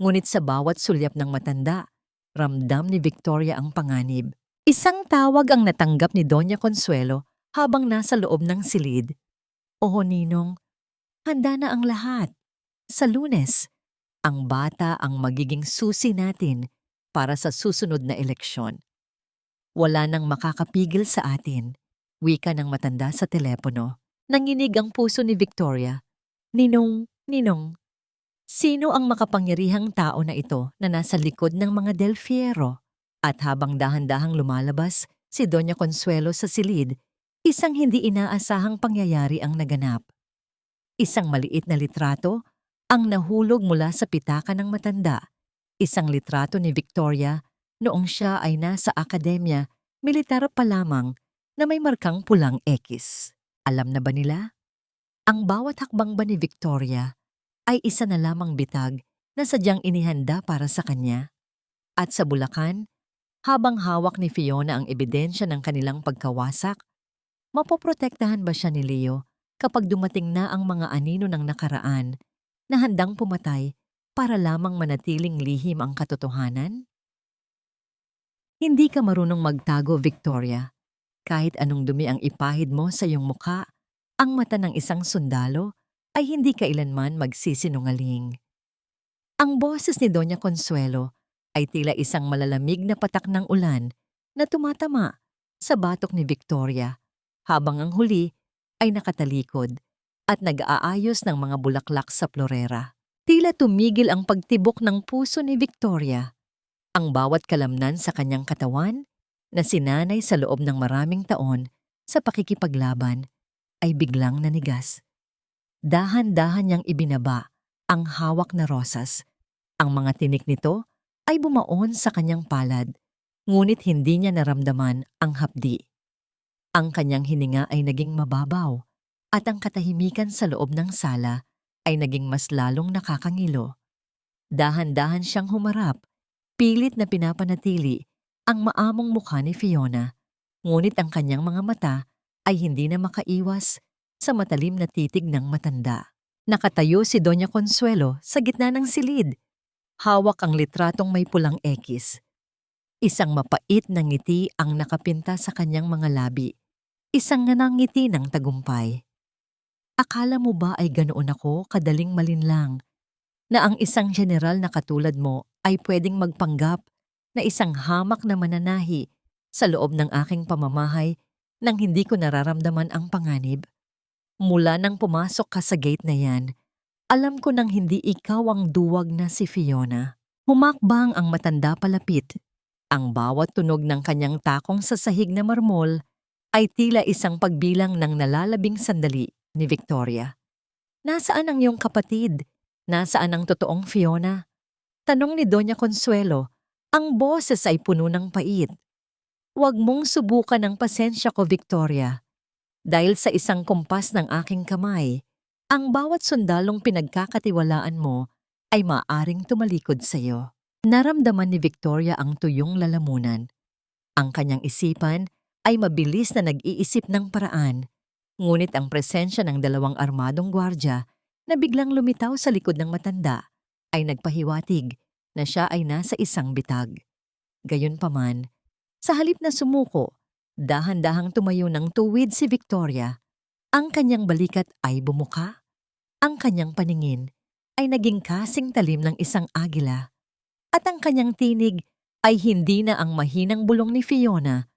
Ngunit sa bawat sulyap ng matanda, ramdam ni Victoria ang panganib. Isang tawag ang natanggap ni Doña Consuelo habang nasa loob ng silid. "O Ninong, handa na ang lahat. Sa Lunes, ang bata ang magiging susi natin para sa susunod na eleksyon. Wala nang makakapigil sa atin," wika ng matanda sa telepono. Nanginig ang puso ni Victoria. Ninong, sino ang makapangyarihang tao na ito na nasa likod ng mga Del Fiero?" At habang dahan-dahang lumalabas si Doña Consuelo sa silid, isang hindi inaasahang pangyayari ang naganap. Isang maliit na litrato Ang nahulog mula sa pitaka ng matanda, isang litrato ni Victoria noong siya ay nasa akademya, militar pa lamang na may markang pulang X. Alam na ba nila? Ang bawat hakbang ba ni Victoria ay isa na lamang bitag na sadyang inihanda para sa kanya? At sa Bulacan, habang hawak ni Fiona ang ebidensya ng kanilang pagkawasak, mapoprotektahan ba siya ni Leo kapag dumating na ang mga anino ng nakaraan na handang pumatay para lamang manatiling lihim ang katotohanan? Hindi ka marunong magtago, Victoria. Kahit anong dumi ang ipahid mo sa iyong muka, ang mata ng isang sundalo ay hindi kailanman magsisinungaling. Ang boses ni Doña Consuelo ay tila isang malalamig na patak ng ulan na tumatama sa batok ni Victoria habang ang huli ay nakatalikod at nag-aayos ng mga bulaklak sa florera. Tila tumigil ang pagtibok ng puso ni Victoria. Ang bawat kalamnan sa kanyang katawan na sinanay sa loob ng maraming taon sa pakikipaglaban ay biglang nanigas. Dahan-dahan niyang ibinaba ang hawak na rosas. Ang mga tinik nito ay bumaon sa kanyang palad, ngunit hindi niya naramdaman ang hapdi. Ang kanyang hininga ay naging mababaw at ang katahimikan sa loob ng sala ay naging mas lalong nakakangilo. Dahan-dahan siyang humarap, pilit na pinapanatili ang maamong mukha ni Fiona, ngunit ang kanyang mga mata ay hindi na makaiwas sa matalim na titig ng matanda. Nakatayo si Doña Consuelo sa gitna ng silid. Hawak ang litratong may pulang X. Isang mapait na ngiti ang nakapinta sa kanyang mga labi. Isang nanangiti ng tagumpay. Akala mo ba ay ganoon ako kadaling malinlang na ang isang general na katulad mo ay pwedeng magpanggap na isang hamak na mananahi sa loob ng aking pamamahay nang hindi ko nararamdaman ang panganib? Mula nang pumasok ka sa gate na yan, alam ko nang hindi ikaw ang duwag na si Fiona. Humakbang ang matanda palapit. Ang bawat tunog ng kanyang takong sa sahig na marmol ay tila isang pagbilang ng nalalabing sandali ni Victoria. Nasaan ang iyong kapatid? Nasaan ang totoong Fiona? Tanong ni Doña Consuelo. Ang boses ay puno ng pait. Huwag mong subukan ang pasensya ko, Victoria. Dahil sa isang kumpas ng aking kamay, ang bawat sundalong pinagkakatiwalaan mo ay maaring tumalikod sa iyo. Naramdaman ni Victoria ang tuyong lalamunan. Ang kanyang isipan ay mabilis na nag-iisip ng paraan, ngunit ang presensya ng dalawang armadong gwardya na biglang lumitaw sa likod ng matanda ay nagpahiwatig na siya ay nasa isang bitag. Gayunpaman, sa halip na sumuko, dahan-dahang tumayo ng tuwid si Victoria. Ang kanyang balikat ay bumuka. Ang kanyang paningin ay naging kasing talim ng isang agila. At ang kanyang tinig ay hindi na ang mahinang bulong ni Fiona,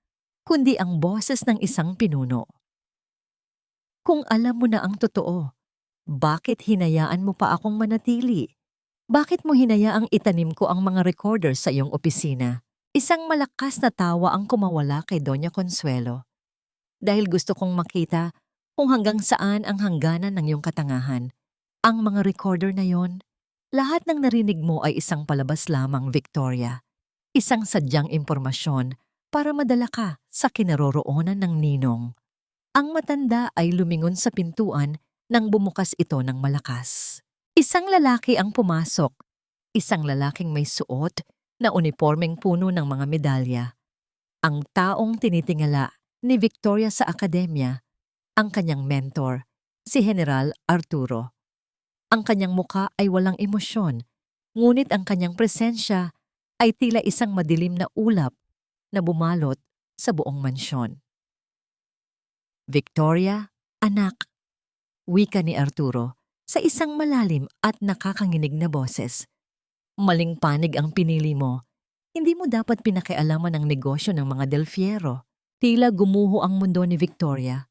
kundi ang boses ng isang pinuno. Kung alam mo na ang totoo, bakit hinayaan mo pa akong manatili? Bakit mo hinayaang itanim ko ang mga recorder sa iyong opisina? Isang malakas na tawa ang kumawala kay Doña Consuelo. Dahil gusto kong makita kung hanggang saan ang hangganan ng iyong katangahan. Ang mga recorder na yon, lahat ng narinig mo ay isang palabas lamang, Victoria. Isang sadyang impormasyon para madala ka sa kinaroroonan ng ninong. Ang matanda ay lumingon sa pintuan nang bumukas ito ng malakas. Isang lalaki ang pumasok. Isang lalaking may suot na unipormeng puno ng mga medalya. Ang taong tinitingala ni Victoria sa akademya, ang kanyang mentor, si General Arturo. Ang kanyang muka ay walang emosyon, ngunit ang kanyang presensya ay tila isang madilim na ulap na bumalot sa buong mansyon. Victoria, anak, wika ni Arturo sa isang malalim at nakakanginig na boses. Maling panig ang pinili mo. Hindi mo dapat pinakialaman ang negosyo ng mga Del Fierro. Tila gumuho ang mundo ni Victoria.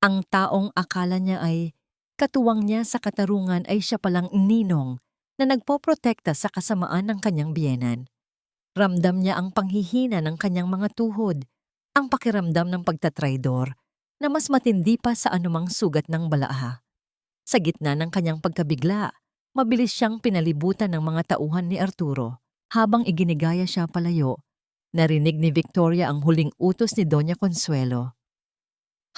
Ang taong akala niya ay katuwang niya sa katarungan ay siya palang ninong na nagpoprotekta sa kasamaan ng kanyang biyenan. Ramdam niya ang panghihina ng kanyang mga tuhod, ang pakiramdam ng pagtatraidor na mas matindi pa sa anumang sugat ng balaaha. Sa gitna ng kanyang pagkabigla, Mabilis siyang pinalibutan ng mga tauhan ni Arturo. Habang iginigaya siya palayo, narinig ni Victoria ang huling utos ni Doña Consuelo.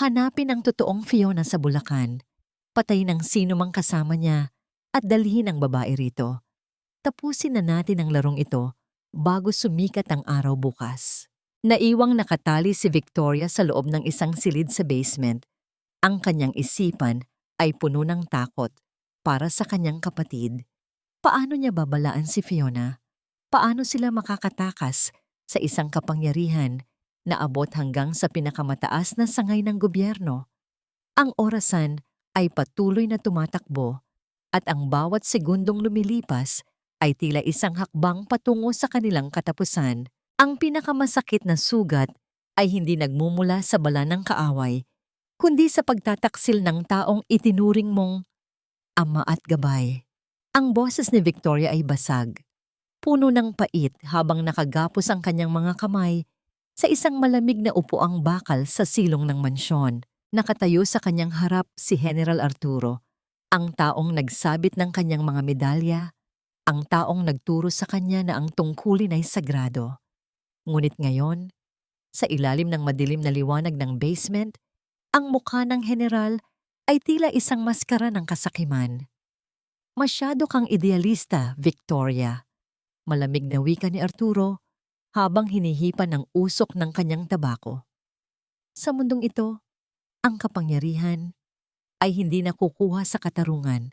Hanapin ang totoong Fiona sa Bulacan. Patayin ang sino mang kasama niya at dalhin ang babae rito. Tapusin na natin ang larong ito bago sumikat ang araw bukas. Naiwang nakatali si Victoria sa loob ng isang silid sa basement. Ang kanyang isipan ay puno ng takot para sa kanyang kapatid. Paano niya babalaan si Fiona? Paano sila makakatakas sa isang kapangyarihan na abot hanggang sa pinakamataas na sangay ng gobyerno? Ang orasan ay patuloy na tumatakbo at ang bawat segundong lumilipas ay tila isang hakbang patungo sa kanilang katapusan. Ang pinakamasakit na sugat ay hindi nagmumula sa bala ng kaaway, kundi sa pagtataksil ng taong itinuring mong ama at gabay. Ang boses ni Victoria ay basag, puno ng pait habang nakagapos ang kanyang mga kamay sa isang malamig na upuang bakal sa silong ng mansyon. Nakatayo sa kanyang harap si General Arturo, ang taong nagsabit ng kanyang mga medalya, ang taong nagturo sa kanya na ang tungkulin ay sagrado. Ngunit ngayon, sa ilalim ng madilim na liwanag ng basement, ang mukha ng general ay tila isang maskara ng kasakiman. Masyado kang idealista, Victoria. Malamig na wika ni Arturo habang hinihipan ng usok ng kanyang tabako. Sa mundong ito, ang kapangyarihan ay hindi nakukuha sa katarungan,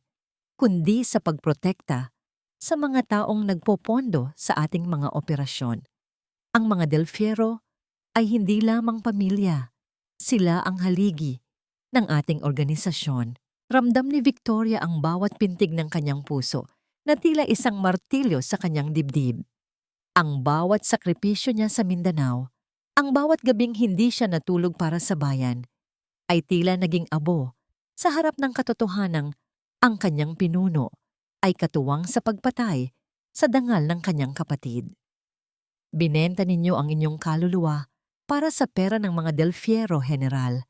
kundi sa pagprotekta sa mga taong nagpopondo sa ating mga operasyon. Ang mga Del Fierro ay hindi lamang pamilya, sila ang haligi ng ating organisasyon. Ramdam ni Victoria ang bawat pintig ng kanyang puso na tila isang martilyo sa kanyang dibdib. Ang bawat sakripisyo niya sa Mindanao, ang bawat gabing hindi siya natulog para sa bayan, ay tila naging abo sa harap ng katotohanang ang kanyang pinuno ay katuwang sa pagpatay sa dangal ng kanyang kapatid. Binenta ninyo ang inyong kaluluwa para sa pera ng mga Del Fierro, General.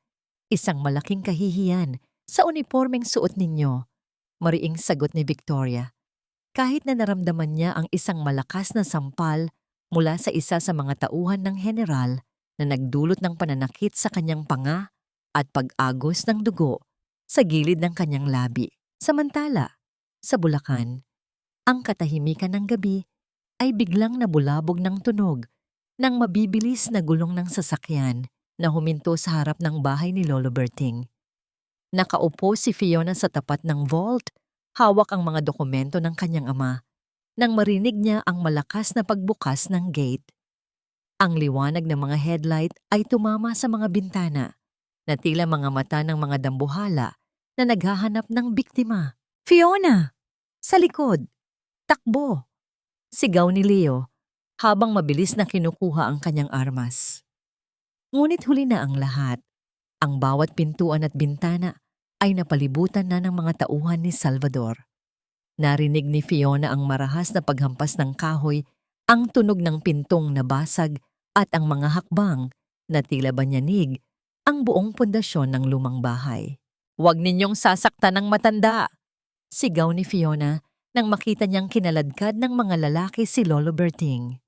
Isang malaking kahihiyan sa unipormeng suot ninyo, mariing sagot ni Victoria. Kahit na naramdaman niya ang isang malakas na sampal mula sa isa sa mga tauhan ng general na nagdulot ng pananakit sa kanyang panga at pag-agos ng dugo sa gilid ng kanyang labi. Samantala, sa Bulacan, ang katahimikan ng gabi ay biglang nabulabog ng tunog ng mabibilis na gulong ng sasakyan na huminto sa harap ng bahay ni Lolo Berting. Nakaupo si Fiona sa tapat ng vault, hawak ang mga dokumento ng kanyang ama, nang marinig niya ang malakas na pagbukas ng gate. Ang liwanag ng mga headlight ay tumama sa mga bintana, na tila mga mata ng mga dambuhala na naghahanap ng biktima. "Fiona! Sa likod! Takbo!" Sigaw ni Leo habang mabilis na kinukuha ang kanyang armas. Ngunit huli na ang lahat. Ang bawat pintuan at bintana ay napalibutan na ng mga tauhan ni Salvador. Narinig ni Fiona ang marahas na paghampas ng kahoy, ang tunog ng pintong nabasag at ang mga hakbang na tila banyanig ang buong pundasyon ng lumang bahay. "Huwag ninyong sasaktan ng matanda!" Sigaw ni Fiona nang makita niyang kinaladkad ng mga lalaki si Lolo Berting.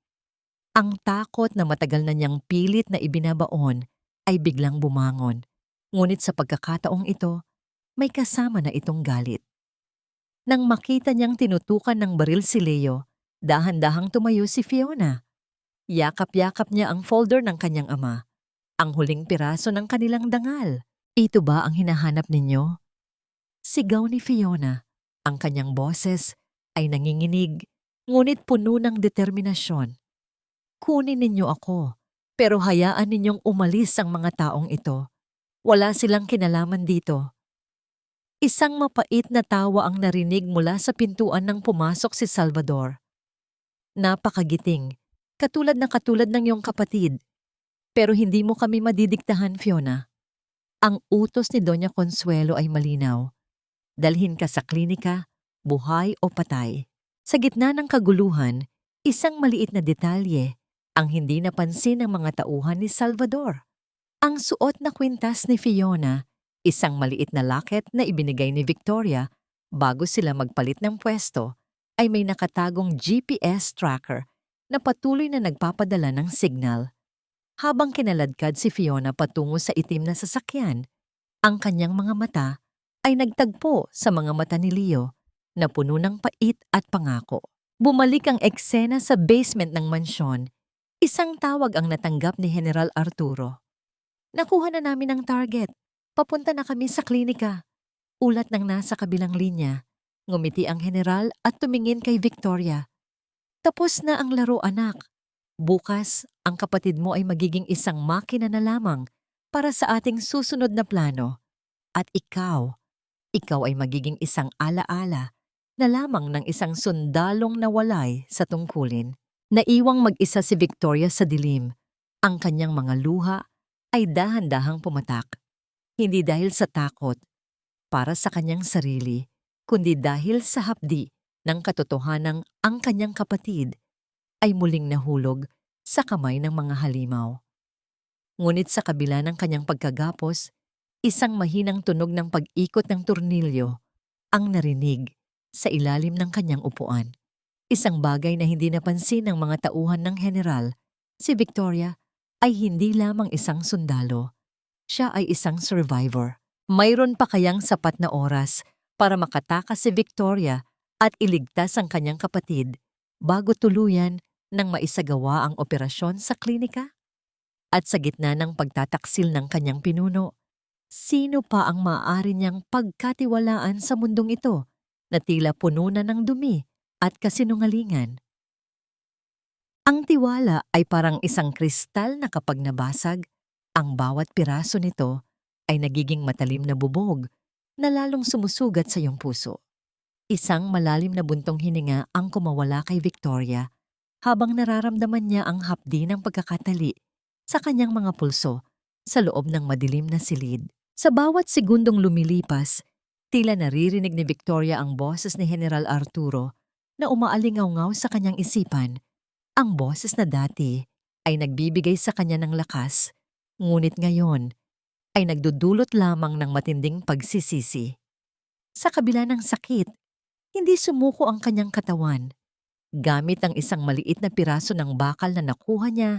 Ang takot na matagal na niyang pilit na ibinabaon ay biglang bumangon. Ngunit sa pagkakataong ito, may kasama na itong galit. Nang makita niyang tinutukan ng baril si Leo, dahan-dahang tumayo si Fiona. Yakap-yakap niya ang folder ng kanyang ama, ang huling piraso ng kanilang dangal. "Ito ba ang hinahanap ninyo?" Sigaw ni Fiona. Ang kanyang boses ay nanginginig, ngunit puno ng determinasyon. "Kunin ninyo ako, pero hayaan ninyong umalis ang mga taong ito. Wala silang kinalaman dito." Isang mapait na tawa ang narinig mula sa pintuan nang pumasok si Salvador. "Napakagiting, katulad ng iyong kapatid. Pero hindi mo kami madidiktahan, Fiona. Ang utos ni Doña Consuelo ay malinaw. Dalhin ka sa klinika, buhay o patay." Sa gitna ng kaguluhan, isang maliit na detalye ang hindi napansin ng mga tauhan ni Salvador. Ang suot na kwintas ni Fiona, isang maliit na locket na ibinigay ni Victoria Bago sila magpalit ng pwesto, ay may nakatagong GPS tracker na patuloy na nagpapadala ng signal. Habang kinaladkad si Fiona patungo sa itim na sasakyan, ang kanyang mga mata ay nagtagpo sa mga mata ni Leo na puno ng pait at pangako. Bumalik ang eksena sa basement ng mansyon. Isang tawag ang natanggap ni General Arturo. Nakuha na namin ang target. Papunta na kami sa klinika. Ulat ng nasa kabilang linya. Ngumiti ang general at tumingin kay Victoria. Tapos na ang laro, anak. Bukas, ang kapatid mo ay magiging isang makina na lamang para sa ating susunod na plano. At ikaw ay magiging isang alaala na lamang ng isang sundalong nawalay sa tungkulin. Naiwang mag-isa si Victoria sa dilim. Ang kanyang mga luha ay dahan-dahang pumatak. Hindi dahil sa takot para sa kanyang sarili, kundi dahil sa hapdi ng katotohanang ang kanyang kapatid ay muling nahulog sa kamay ng mga halimaw. Ngunit sa kabila ng kanyang pagkagapos, isang mahinang tunog ng pag-ikot ng tornilyo ang narinig sa ilalim ng kanyang upuan. Isang bagay na hindi napansin ng mga tauhan ng general, si Victoria ay hindi lamang isang sundalo. Siya ay isang survivor. Mayroon pa kayang sapat na oras para makatakas si Victoria at iligtas ang kanyang kapatid bago tuluyan nang maisagawa ang operasyon sa klinika? At sa gitna ng pagtataksil ng kanyang pinuno, sino pa ang maaari niyang pagkatiwalaan sa mundong ito na tila puno na ng dumi at kasinungalingan? Ang tiwala ay parang isang kristal na kapag nabasag, ang bawat piraso nito ay nagiging matalim na bubog na lalong sumusugat sa iyong puso. Isang malalim na buntong hininga ang kumawala kay Victoria habang nararamdaman niya ang hapdi ng pagkakatali sa kanyang mga pulso sa loob ng madilim na silid. Sa bawat segundong lumilipas, tila naririnig ni Victoria ang boses ni General Arturo na umaalingaw-ngaw sa kanyang isipan. Ang boses na dati ay nagbibigay sa kanya ng lakas, ngunit ngayon ay nagdudulot lamang ng matinding pagsisisi. Sa kabila ng sakit, hindi sumuko ang kanyang katawan. Gamit ang isang maliit na piraso ng bakal na nakuha niya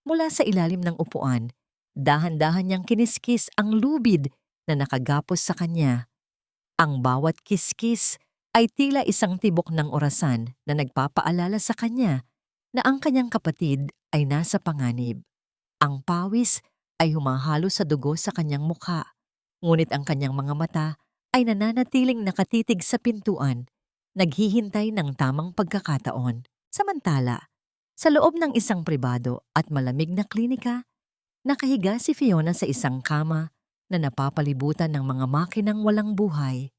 mula sa ilalim ng upuan, dahan-dahan niyang kiniskis ang lubid na nakagapos sa kanya. Ang bawat kiskis ay tila isang tibok ng orasan na nagpapaalala sa kanya na ang kanyang kapatid ay nasa panganib. Ang pawis ay humahalo sa dugo sa kanyang mukha, ngunit ang kanyang mga mata ay nananatiling nakatitig sa pintuan, naghihintay ng tamang pagkakataon. Samantala, sa loob ng isang pribado at malamig na klinika, nakahiga si Fiona sa isang kama na napapalibutan ng mga makinang walang buhay.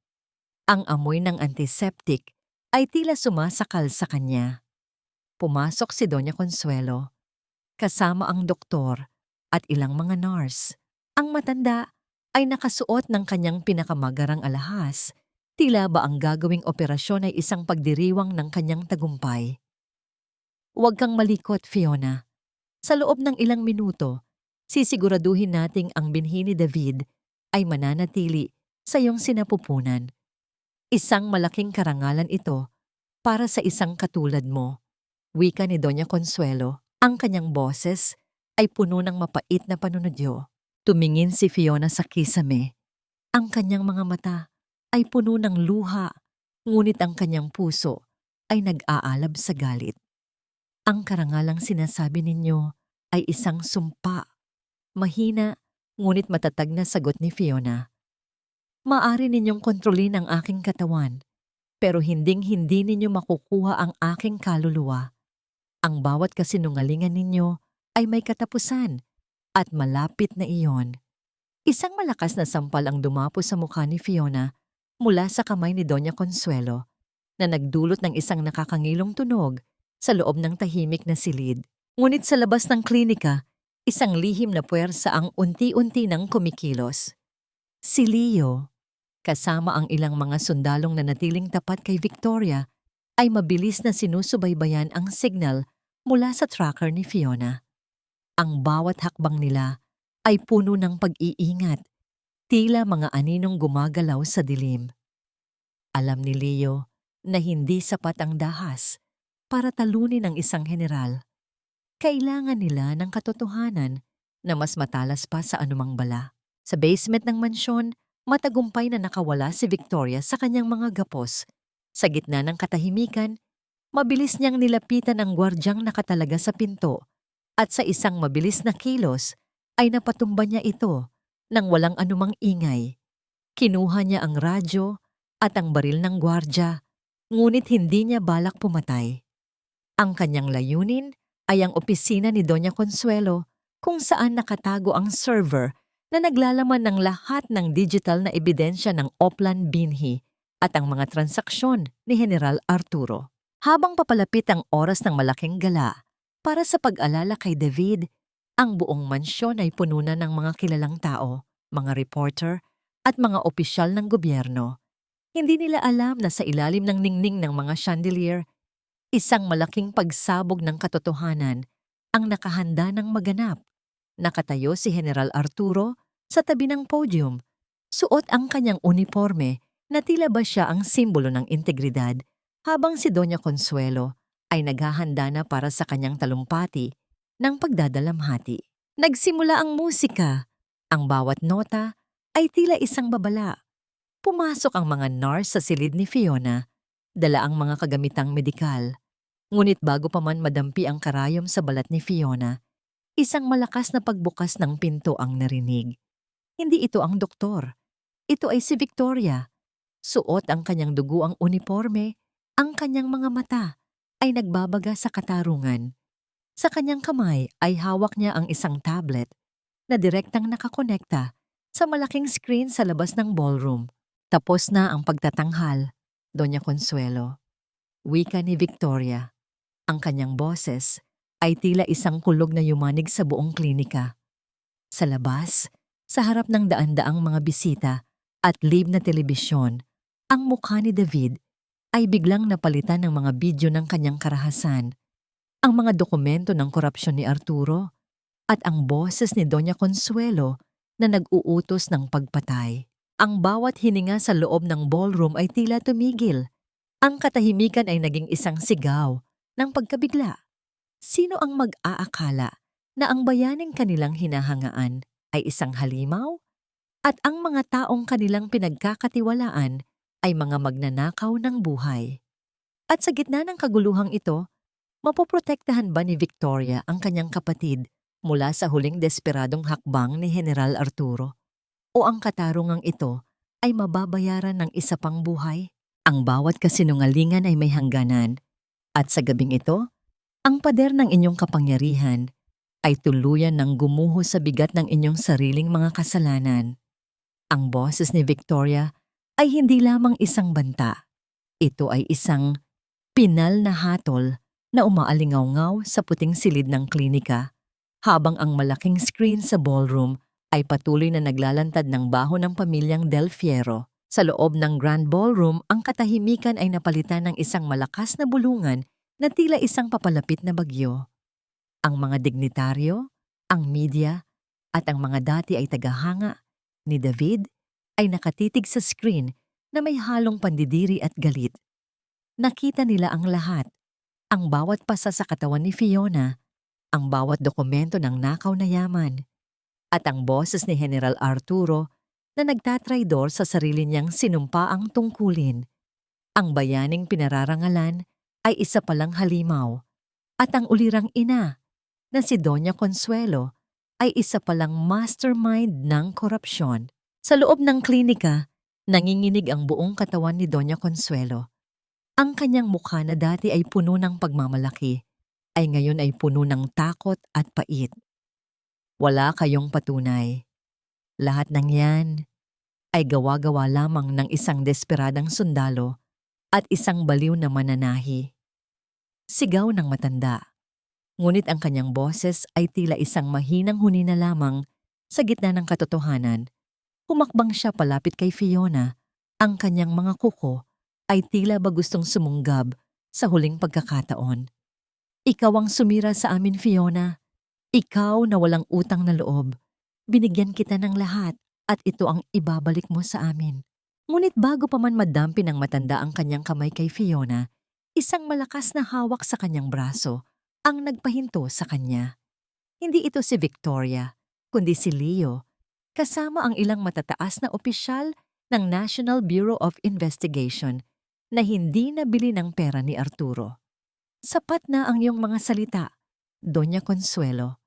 Ang amoy ng antiseptic ay tila sumasakal sa kanya. Pumasok si Doña Consuelo, kasama ang doktor at ilang mga nurse. Ang matanda ay nakasuot ng kanyang pinakamagarang alahas. Tila ba ang gagawing operasyon ay isang pagdiriwang ng kanyang tagumpay. Huwag kang malikot, Fiona. Sa loob ng ilang minuto, sisiguraduhin nating ang binhi ni David ay mananatili sa iyong sinapupunan. Isang malaking karangalan ito para sa isang katulad mo. Wika ni Doña Consuelo, ang kanyang boses ay puno ng mapait na panunodyo. Tumingin si Fiona sa kisame. Ang kanyang mga mata ay puno ng luha, ngunit ang kanyang puso ay nag-aalab sa galit. Ang karangalang sinasabi ninyo ay isang sumpa. Mahina, ngunit matatag na sagot ni Fiona. Maari ninyong kontrolin ang aking katawan, pero hinding-hindi ninyo makukuha ang aking kaluluwa. Ang bawat kasinungalingan ninyo ay may katapusan at malapit na iyon. Isang malakas na sampal ang dumapo sa mukha ni Fiona mula sa kamay ni Doña Consuelo na nagdulot ng isang nakakangilong tunog sa loob ng tahimik na silid. Ngunit sa labas ng klinika, isang lihim na puwersa ang unti-unti nang kumikilos. Si Leo, kasama ang ilang mga sundalong nanatiling tapat kay Victoria, ay mabilis na sinusubaybayan ang signal mula sa tracker ni Fiona. Ang bawat hakbang nila ay puno ng pag-iingat, tila mga aninong gumagalaw sa dilim. Alam ni Leo na hindi sapat ang dahas para talunin ang isang general. Kailangan nila ng katotohanan na mas matalas pa sa anumang bala. Sa basement ng mansyon, matagumpay na nakawala si Victoria sa kanyang mga gapos. Sa gitna ng katahimikan, mabilis niyang nilapitan ang gwardyang nakatalaga sa pinto at sa isang mabilis na kilos ay napatumba niya ito nang walang anumang ingay. Kinuha niya ang radyo at ang baril ng gwardya, ngunit hindi niya balak pumatay. Ang kanyang layunin ay ang opisina ni Doña Consuelo kung saan nakatago ang server na naglalaman ng lahat ng digital na ebidensya ng Oplan Binhi at ang mga transaksyon ni General Arturo. Habang papalapit ang oras ng malaking gala para sa pag-alala kay David, ang buong mansyon ay puno na ng mga kilalang tao, mga reporter at mga opisyal ng gobyerno. Hindi nila alam na sa ilalim ng ningning ng mga chandelier, isang malaking pagsabog ng katotohanan ang nakahanda ng maganap. Nakatayo si General Arturo sa tabi ng podium, suot ang kanyang uniforme na tila ba siya ang simbolo ng integridad, habang si Doña Consuelo ay naghahanda na para sa kanyang talumpati ng pagdadalamhati. Nagsimula ang musika. Ang bawat nota ay tila isang babala. Pumasok ang mga nurse sa silid ni Fiona, dala ang mga kagamitang medikal. Ngunit bago pa man madampi ang karayom sa balat ni Fiona, isang malakas na pagbukas ng pinto ang narinig. Hindi ito ang doktor. Ito ay si Victoria. Suot ang kanyang duguang uniforme, ang kanyang mga mata ay nagbabaga sa katarungan. Sa kanyang kamay ay hawak niya ang isang tablet na direktang nakakonekta sa malaking screen sa labas ng ballroom. Tapos na ang pagtatanghal, Doña Consuelo. Wika ni Victoria. Ang kanyang boses ay tila isang kulog na yumanig sa buong klinika. Sa labas, sa harap ng daan-daang mga bisita at live na telebisyon, ang mukha ni David ay biglang napalitan ng mga video ng kanyang karahasan, ang mga dokumento ng korupsyon ni Arturo, at ang boses ni Doña Consuelo na nag-uutos ng pagpatay. Ang bawat hininga sa loob ng ballroom ay tila tumigil. Ang katahimikan ay naging isang sigaw ng pagkabigla. Sino ang mag-aakala na ang bayaning kanilang hinahangaan ay isang halimaw at ang mga taong kanilang pinagkakatiwalaan ay mga magnanakaw ng buhay? At sa gitna ng kaguluhang ito, mapoprotektahan ba ni Victoria ang kanyang kapatid mula sa huling desperadong hakbang ni General Arturo? O ang katarungang ito ay mababayaran ng isa pang buhay? Ang bawat kasinungalingan ay may hangganan, at sa gabing ito, ang pader ng inyong kapangyarihan ay tuluyan ng gumuho sa bigat ng inyong sariling mga kasalanan. Ang boses ni Victoria ay hindi lamang isang banta. Ito ay isang pinal na hatol na umaalingaw-ngaw sa puting silid ng klinika, habang ang malaking screen sa ballroom ay patuloy na naglalantad ng baho ng pamilyang Del Fierro. Sa loob ng Grand Ballroom, ang katahimikan ay napalitan ng isang malakas na bulungan na tila isang papalapit na bagyo. Ang mga dignitaryo, ang media, at ang mga dati ay tagahanga ni David ay nakatitig sa screen na may halong pandidiri at galit. Nakita nila ang lahat, ang bawat pasa sa katawan ni Fiona, ang bawat dokumento ng nakaw na yaman, at ang boses ni General Arturo na nagtatraidor sa sarili niyang sinumpaang tungkulin. Ang bayaning pinararangalan ay isa palang halimaw, at ang ulirang ina na si Doña Consuelo ay isa palang mastermind ng korupsyon. Sa loob ng klinika, nanginginig ang buong katawan ni Doña Consuelo. Ang kanyang mukha na dati ay puno ng pagmamalaki, ay ngayon ay puno ng takot at pait. Wala kayong patunay. Lahat ng yan ay gawa-gawa lamang ng isang desperadang sundalo at isang baliw na mananahi. Sigaw ng matanda. Ngunit ang kanyang boses ay tila isang mahinang hunina lamang sa gitna ng katotohanan. Humakbang siya palapit kay Fiona. Ang kanyang mga kuko ay tila ba gustong sumunggab sa huling pagkakataon. Ikaw ang sumira sa amin, Fiona. Ikaw na walang utang na loob. Binigyan kita ng lahat at ito ang ibabalik mo sa amin. Ngunit bago pa man madampi ng matanda ang kanyang kamay kay Fiona, isang malakas na hawak sa kanyang braso ang nagpahinto sa kanya. Hindi ito si Victoria, kundi si Leo, kasama ang ilang matataas na opisyal ng National Bureau of Investigation na hindi nabili ng pera ni Arturo. Sapat na ang iyong mga salita, Doña Consuelo.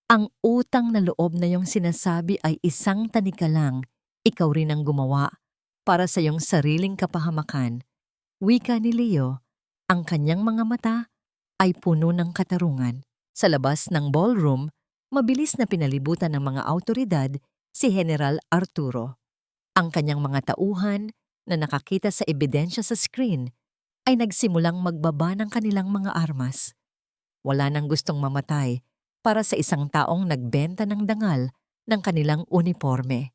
Ang utang na loob na iyong sinasabi ay isang tanika lang, ikaw rin ang gumawa para sa iyong sariling kapahamakan. Wika ni Leo, ang kanyang mga mata ay puno ng katarungan. Sa labas ng ballroom, mabilis na pinalibutan ng mga awtoridad si General Arturo. Ang kanyang mga tauhan na nakakita sa ebidensya sa screen ay nagsimulang magbaba ng kanilang mga armas. Wala nang gustong mamatay para sa isang taong nagbenta ng dangal ng kanilang uniforme.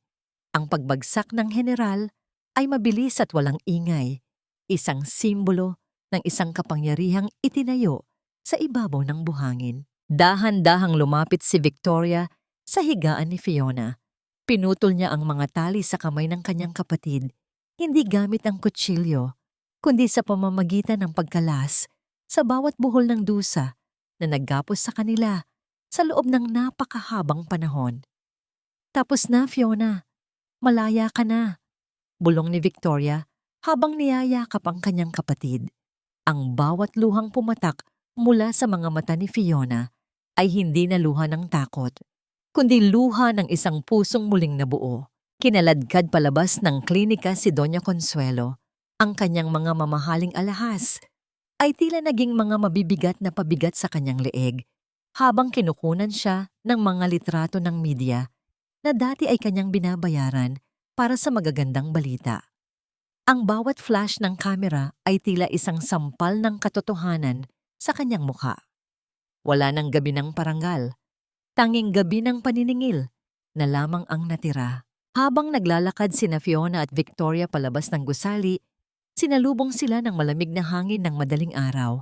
Ang pagbagsak ng general ay mabilis at walang ingay, isang simbolo ng isang kapangyarihang itinayo sa ibabaw ng buhangin. Dahan-dahang lumapit si Victoria sa higaan ni Fiona. Pinutol niya ang mga tali sa kamay ng kanyang kapatid, hindi gamit ang kutsilyo, kundi sa pamamagitan ng pagkalas sa bawat buhol ng dusa na naggapos sa kanila sa loob ng napakahabang panahon. Tapos na, Fiona. Malaya ka na. Bulong ni Victoria habang niyayakap ang kanyang kapatid. Ang bawat luhang pumatak mula sa mga mata ni Fiona ay hindi na luha ng takot, kundi luha ng isang pusong muling nabuo. Kinaladkad palabas ng klinika si Doña Consuelo. Ang kanyang mga mamahaling alahas ay tila naging mga mabibigat na pabigat sa kanyang leeg habang kinukunan siya ng mga litrato ng media na dati ay kanyang binabayaran para sa magagandang balita. Ang bawat flash ng kamera ay tila isang sampal ng katotohanan sa kanyang mukha. Wala nang gabi ng parangal, tanging gabi ng paniningil na lamang ang natira. Habang naglalakad sina Fiona at Victoria palabas ng gusali, sinalubong sila ng malamig na hangin ng madaling araw.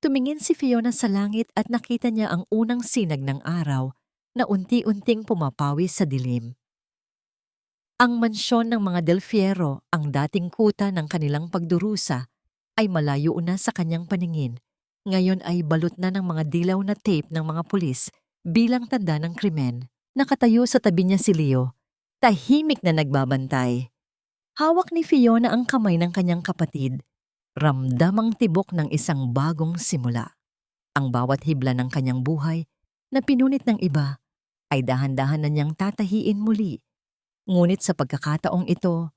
Tumingin si Fiona sa langit at nakita niya ang unang sinag ng araw na unti-unting pumapawi sa dilim. Ang mansyon ng mga Del Fierro, ang dating kuta ng kanilang pagdurusa, ay malayo na sa kanyang paningin. Ngayon ay balot na ng mga dilaw na tape ng mga pulis bilang tanda ng krimen. Nakatayo sa tabi niya si Leo, tahimik na nagbabantay. Hawak ni Fiona ang kamay ng kanyang kapatid. Ramdam ang tibok ng isang bagong simula. Ang bawat hibla ng kanyang buhay na pinunit ng iba ay dahan-dahan na niyang tatahiin muli. Ngunit sa pagkakataong ito,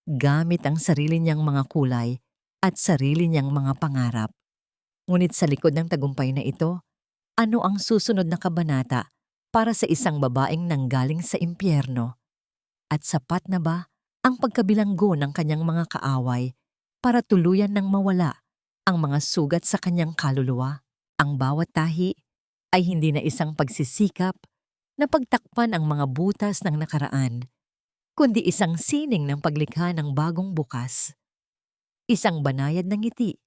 gamit ang sarili niyang mga kulay at sarili niyang mga pangarap. Ngunit sa likod ng tagumpay na ito, ano ang susunod na kabanata para sa isang babaeng nanggaling sa impyerno? At sapat na ba ang pagkabilanggo ng kanyang mga kaaway para tuluyan ng mawala ang mga sugat sa kanyang kaluluwa? Ang bawat tahi ay hindi na isang pagsisikap na pagtakpan ang mga butas ng nakaraan, kundi isang sining ng paglikha ng bagong bukas. Isang banayad na ngiti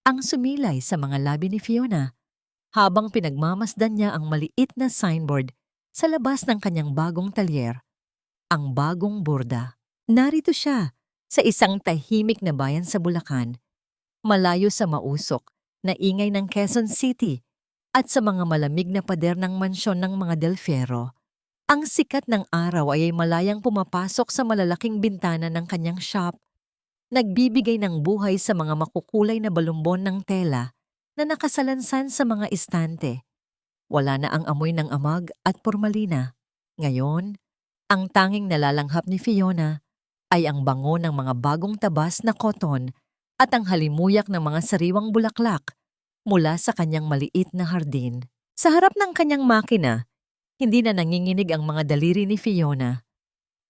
ang sumilay sa mga labi ni Fiona habang pinagmamasdan niya ang maliit na signboard sa labas ng kanyang bagong talyer, ang bagong burda. Narito siya sa isang tahimik na bayan sa Bulacan, malayo sa mausok na ingay ng Quezon City at sa mga malamig na pader ng mansyon ng mga Del Fierro. Ang sikat ng araw ay malayang pumapasok sa malalaking bintana ng kanyang shop, nagbibigay ng buhay sa mga makukulay na balumbon ng tela na nakasalansan sa mga istante. Wala na ang amoy ng amag at pormalina. Ngayon, ang tanging nalalanghap ni Fiona ay ang bango ng mga bagong tabas na koton at ang halimuyak ng mga sariwang bulaklak mula sa kanyang maliit na hardin. Sa harap ng kanyang makina, hindi na nanginginig ang mga daliri ni Fiona.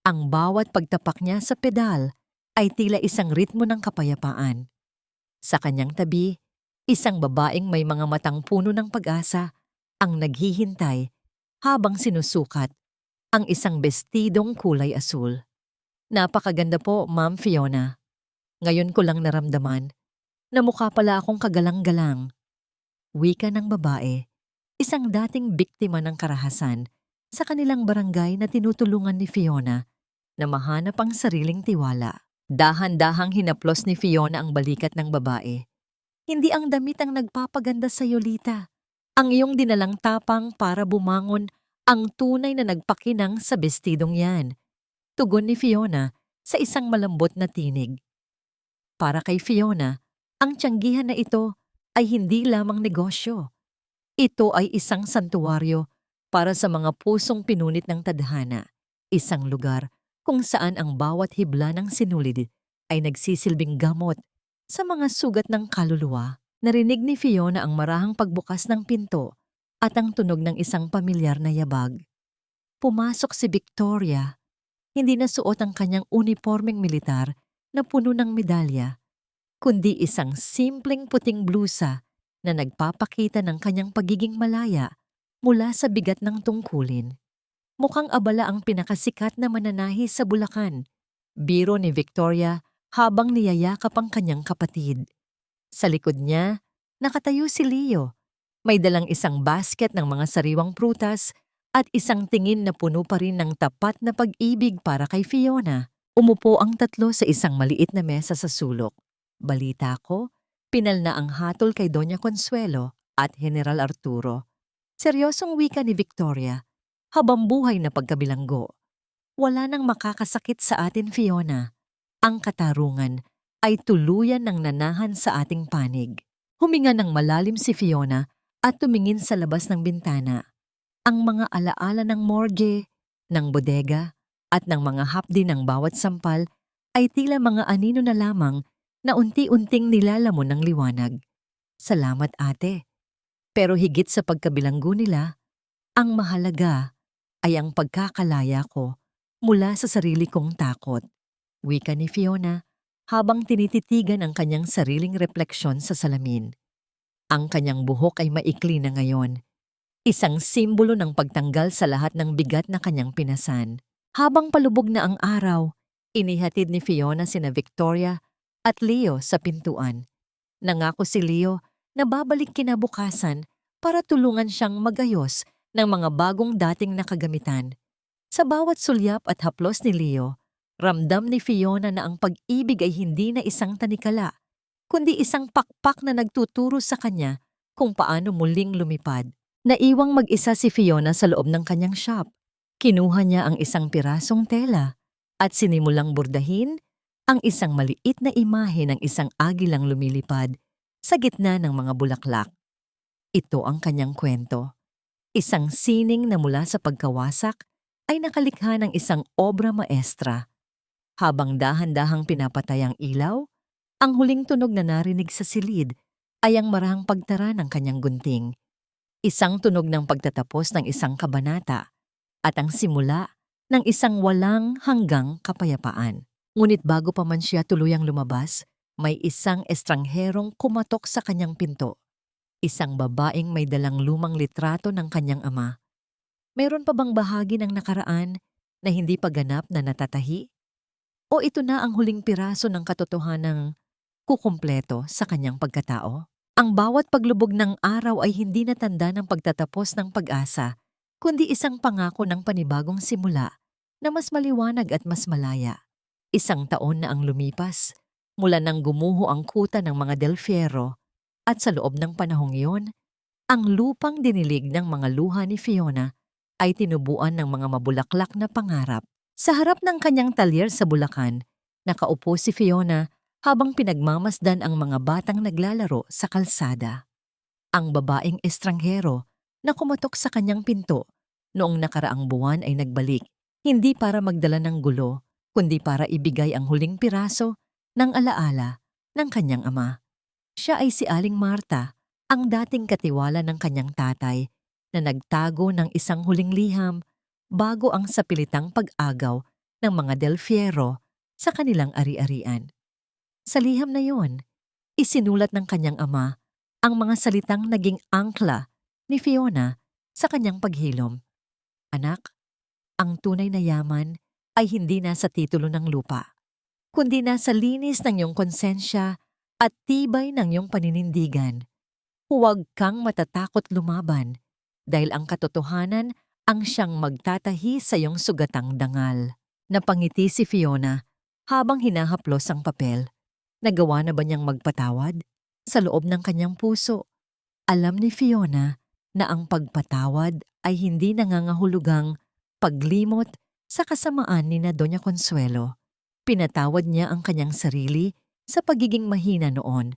Ang bawat pagtapak niya sa pedal ay tila isang ritmo ng kapayapaan. Sa kanyang tabi, isang babaeng may mga matang puno ng pag-asa ang naghihintay habang sinusukat ang isang bestidong kulay asul. Napakaganda po, Ma'am Fiona. Ngayon ko lang naramdaman na mukha pala akong kagalang-galang. Wika ng babae, isang dating biktima ng karahasan sa kanilang barangay na tinutulungan ni Fiona na mahanap ang sariling tiwala. Dahan-dahang hinaplos ni Fiona ang balikat ng babae. Hindi ang damit ang nagpapaganda sa Lita. Ang iyong dinalang tapang para bumangon ang tunay na nagpakinang sa bestidong yan. Tugon ni Fiona sa isang malambot na tinig. Para kay Fiona, ang tiyanggihan na ito ay hindi lamang negosyo. Ito ay isang santuwaryo para sa mga pusong pinunit ng tadhana, isang lugar kung saan ang bawat hibla ng sinulid ay nagsisilbing gamot sa mga sugat ng kaluluwa. Narinig ni Fiona ang marahang pagbukas ng pinto at ang tunog ng isang pamilyar na yabag. Pumasok si Victoria. Hindi na suot ang kanyang unipormeng militar na puno ng medalya, kundi isang simpleng puting blusa na nagpapakita ng kanyang pagiging malaya mula sa bigat ng tungkulin. Mukhang abala ang pinakasikat na mananahi sa Bulacan. Biro ni Victoria habang niyayakap ang kanyang kapatid. Sa likod niya, nakatayo si Leo. May dalang isang basket ng mga sariwang prutas at isang tingin na puno pa rin ng tapat na pag-ibig para kay Fiona. Umupo ang tatlo sa isang maliit na mesa sa sulok. Balita ko, pinal na ang hatol kay Doña Consuelo at General Arturo. Seryosong wika ni Victoria, habang buhay na pagkabilanggo. Wala nang makakasakit sa atin, Fiona. Ang katarungan ay tuluyan ng nanahan sa ating panig. Huminga ng malalim si Fiona at tumingin sa labas ng bintana. Ang mga alaala ng morgue, ng bodega, at ng mga hapdi ng bawat sampal ay tila mga anino na lamang na unti-unting nilalamon ng liwanag. Salamat, ate. Pero higit sa pagkabilanggo nila, ang mahalaga ay ang pagkakalaya ko mula sa sarili kong takot. Wika ni Fiona habang tinititigan ang kanyang sariling refleksyon sa salamin. Ang kanyang buhok ay maikli na ngayon, isang simbolo ng pagtanggal sa lahat ng bigat na kanyang pinasan. Habang palubog na ang araw, inihatid ni Fiona sina Victoria at Leo sa pintuan. Nangako si Leo na babalik kinabukasan para tulungan siyang magayos ng mga bagong dating nakagamitan. Sa bawat sulyap at haplos ni Leo, ramdam ni Fiona na ang pag-ibig ay hindi na isang tanikala, kundi isang pakpak na nagtuturo sa kanya kung paano muling lumipad. Naiwang mag-isa si Fiona sa loob ng kanyang shop. Kinuha niya ang isang pirasong tela at sinimulang burdahin ang isang maliit na imahe ng isang agilang lumilipad sa gitna ng mga bulaklak. Ito ang kanyang kwento. Isang sining na mula sa pagkawasak ay nakalikha ng isang obra maestra. Habang dahan-dahang pinapatay ang ilaw, ang huling tunog na narinig sa silid ay ang marahang pagtara ng kanyang gunting. Isang tunog ng pagtatapos ng isang kabanata at ang simula ng isang walang hanggang kapayapaan. Ngunit bago pa man siya tuluyang lumabas, may isang estrangherong kumatok sa kanyang pinto. Isang babaeng may dalang lumang litrato ng kanyang ama. Mayroon pa bang bahagi ng nakaraan na hindi pa ganap na natatahi? O ito na ang huling piraso ng katotohanang kukumpleto sa kanyang pagkatao? Ang bawat paglubog ng araw ay hindi na tanda ng pagtatapos ng pag-asa, kundi isang pangako ng panibagong simula na mas maliwanag at mas malaya. Isang taon na ang lumipas, mula nang gumuho ang kuta ng mga Del Fierro, at sa loob ng panahong iyon, ang lupang dinilig ng mga luha ni Fiona ay tinubuan ng mga mabulaklak na pangarap. Sa harap ng kanyang talyer sa Bulacan, nakaupo si Fiona habang pinagmamasdan ang mga batang naglalaro sa kalsada. Ang babaeng estranghero na kumatok sa kanyang pinto noong nakaraang buwan ay nagbalik, hindi para magdala ng gulo, kundi para ibigay ang huling piraso ng alaala ng kanyang ama. Siya ay si Aling Marta, ang dating katiwala ng kanyang tatay na nagtago ng isang huling liham bago ang sapilitang pag-agaw ng mga Del Fierro sa kanilang ari-arian. Sa liham na yon, isinulat ng kanyang ama ang mga salitang naging angkla ni Fiona sa kanyang paghilom. Anak, ang tunay na yaman ay hindi nasa titulo ng lupa, kundi nasa linis ng iyong konsensya at tibay ng iyong paninindigan. Huwag kang matatakot lumaban dahil ang katotohanan ang siyang magtatahi sa iyong sugatang dangal. Napangiti si Fiona Habang hinahaplos ang papel, nagawa na ba niyang magpatawad? Sa loob ng kanyang puso, alam ni Fiona na ang pagpatawad ay hindi nangangahulugang paglimot sa kasamaan ni na Doña Consuelo. Pinatawad niya ang kanyang sarili sa pagiging mahina noon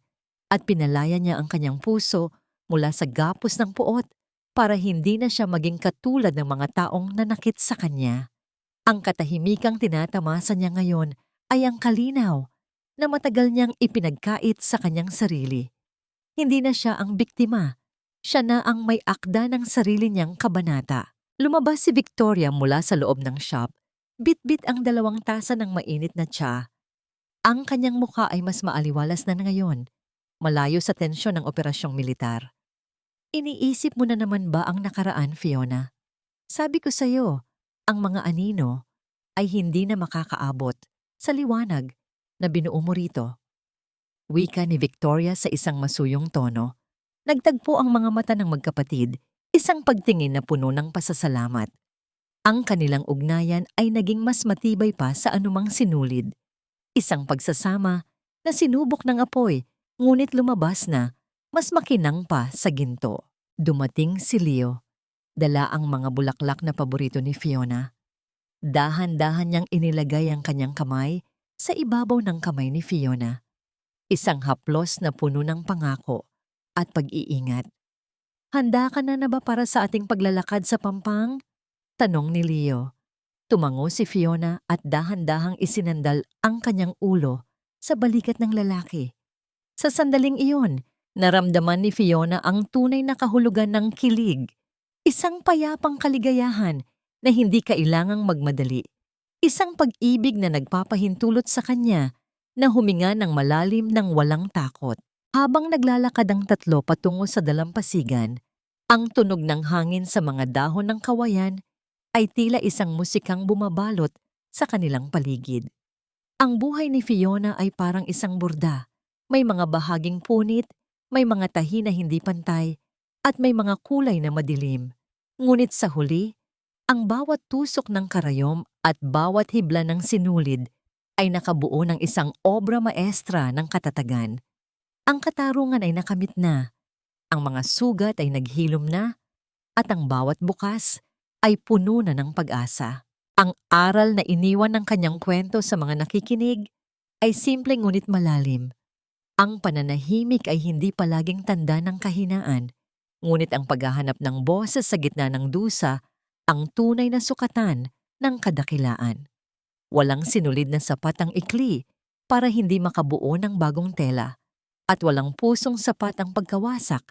at pinalaya niya ang kanyang puso mula sa gapos ng puot para hindi na siya maging katulad ng mga taong nanakit sa kanya. Ang katahimikang tinatamasa niya ngayon ay ang kalinaw na matagal niyang ipinagkait sa kanyang sarili. Hindi na siya ang biktima. Siya na ang may akda ng sarili niyang kabanata. Lumabas si Victoria mula sa loob ng shop. Bit-bit ang 2 tasa ng mainit na tsa. Ang kanyang mukha ay mas maaliwalas na ngayon, malayo sa tensyon ng operasyong militar. Iniisip mo na naman ba ang nakaraan, Fiona? Sabi ko sa'yo, ang mga anino ay hindi na makakaabot sa liwanag na binuo mo rito. Wika ni Victoria sa isang masuyong tono. Nagtagpo ang mga mata ng magkapatid, isang pagtingin na puno ng pasasalamat. Ang kanilang ugnayan ay naging mas matibay pa sa anumang sinulid. Isang pagsasama na sinubok ng apoy, ngunit lumabas na mas makinang pa sa ginto. Dumating si Leo. Dala ang mga bulaklak na paborito ni Fiona. Dahan-dahan niyang inilagay ang kanyang kamay sa ibabaw ng kamay ni Fiona. Isang haplos na puno ng pangako at pag-iingat. Handa ka na ba para sa ating paglalakad sa Pampang? Tanong ni Leo. Tumango si Fiona at dahan-dahang isinandal ang kanyang ulo sa balikat ng lalaki. Sa sandaling iyon, naramdaman ni Fiona ang tunay na kahulugan ng kilig. Isang payapang kaligayahan na hindi kailangang magmadali. Isang pag-ibig na nagpapahintulot sa kanya na huminga ng malalim ng walang takot. Habang naglalakad ang tatlo patungo sa dalampasigan, ang tunog ng hangin sa mga dahon ng kawayan ay tila isang musikang bumabalot sa kanilang paligid. Ang buhay ni Fiona ay parang isang burda. May mga bahaging punit, may mga tahi na hindi pantay, at may mga kulay na madilim. Ngunit sa huli, ang bawat tusok ng karayom at bawat hibla ng sinulid ay nakabuo ng isang obra maestra ng katatagan. Ang katarungan ay nakamit na, ang mga sugat ay naghilom na, at ang bawat bukas ay puno na ng pag-asa. Ang aral na iniwan ng kanyang kwento sa mga nakikinig ay simple ngunit malalim. Ang pananahimik ay hindi palaging tanda ng kahinaan, ngunit ang paghahanap ng boses sa gitna ng dusa ang tunay na sukatan ng kadakilaan. Walang sinulid na sapat ang ikli para hindi makabuo ng bagong tela, at walang pusong sapat ang pagkawasak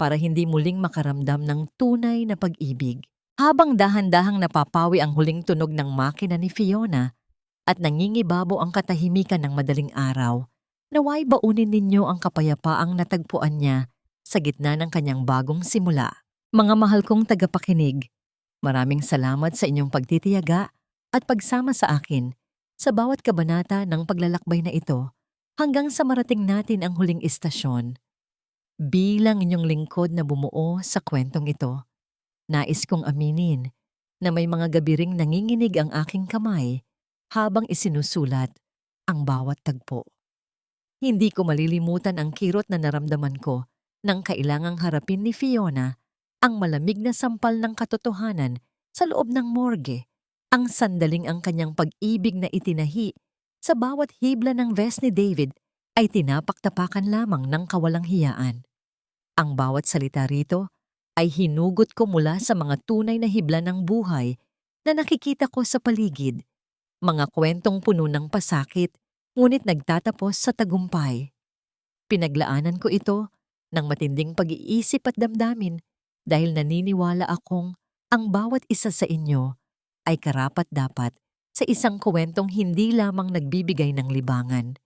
para hindi muling makaramdam ng tunay na pag-ibig. Habang dahan-dahang napapawi ang huling tunog ng makina ni Fiona at nangingibabo ang katahimikan ng madaling araw, naway baunin ninyo ang kapayapaang natagpuan niya sa gitna ng kanyang bagong simula. Mga mahal kong tagapakinig, maraming salamat sa inyong pagtitiyaga at pagsama sa akin sa bawat kabanata ng paglalakbay na ito hanggang sa marating natin ang huling istasyon. Bilang inyong lingkod na bumuo sa kwentong ito, nais kong aminin na may mga gabi ring nanginginig ang aking kamay habang isinusulat ang bawat tagpo. Hindi ko malilimutan ang kirot na naramdaman ko nang kailangang harapin ni Fiona ang malamig na sampal ng katotohanan sa loob ng morgue, ang sandaling ang kanyang pag-ibig na itinahi sa bawat hibla ng vest ni David ay tinapak-tapakan lamang ng kawalang hiyaan. Ang bawat salita rito ay hinugot ko mula sa mga tunay na hibla ng buhay na nakikita ko sa paligid, mga kwentong puno ng pasakit ngunit nagtatapos sa tagumpay. Pinaglaanan ko ito ng matinding pag-iisip at damdamin dahil naniniwala akong ang bawat isa sa inyo ay karapat-dapat sa isang kwentong hindi lamang nagbibigay ng libangan,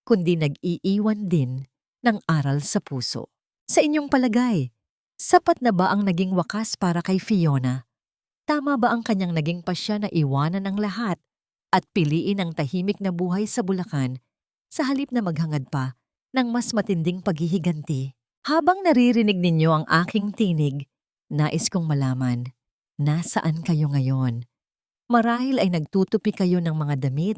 kundi nag-iiwan din ng aral sa puso. Sa inyong palagay, sapat na ba ang naging wakas para kay Fiona? Tama ba ang kanyang naging pasya na iwanan ang lahat at piliin ang tahimik na buhay sa Bulacan sa halip na maghangad pa ng mas matinding paghihiganti? Habang naririnig ninyo ang aking tinig, nais kong malaman, nasaan kayo ngayon? Marahil ay nagtutupi kayo ng mga damit,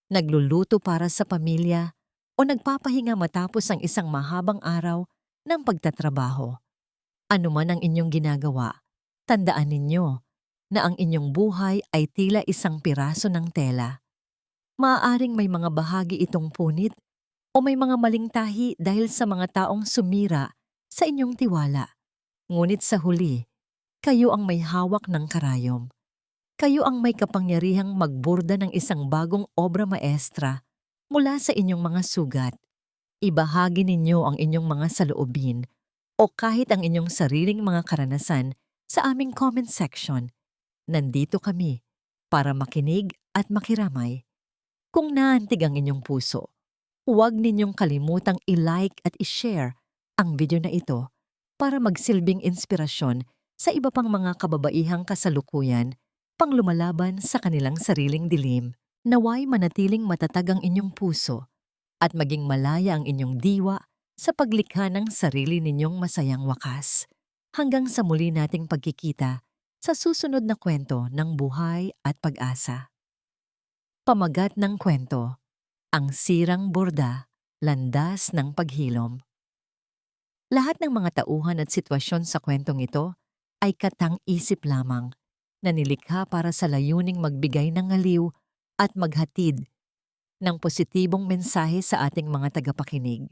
nagluluto para sa pamilya, o nagpapahinga matapos ang isang mahabang araw ng pagtatrabaho. Ano man ang inyong ginagawa, tandaan ninyo na ang inyong buhay ay tila isang piraso ng tela. Maaaring may mga bahagi itong punit o may mga maling tahi dahil sa mga taong sumira sa inyong tiwala. Ngunit sa huli, kayo ang may hawak ng karayom. Kayo ang may kapangyarihang magburda ng isang bagong obra maestra mula sa inyong mga sugat. Ibahagi ninyo ang inyong mga saloobin o kahit ang inyong sariling mga karanasan sa aming comment section. Nandito kami para makinig at makiramay. Kung naantig ang inyong puso, huwag ninyong kalimutang i-like at i-share ang video na ito para magsilbing inspirasyon sa iba pang mga kababaihang kasalukuyan pang lumalaban sa kanilang sariling dilim. Naway manatiling matatag ang inyong puso at maging malaya ang inyong diwa sa paglikha ng sarili ninyong masayang wakas. Hanggang sa muli nating pagkikita sa susunod na kwento ng buhay at pag-asa. Pamagat ng kwento, ang sirang borda, landas ng paghilom. Lahat ng mga tauhan at sitwasyon sa kwentong ito ay katang-isip lamang na nilikha para sa layuning magbigay ng aliw at maghatid ng positibong mensahe sa ating mga tagapakinig.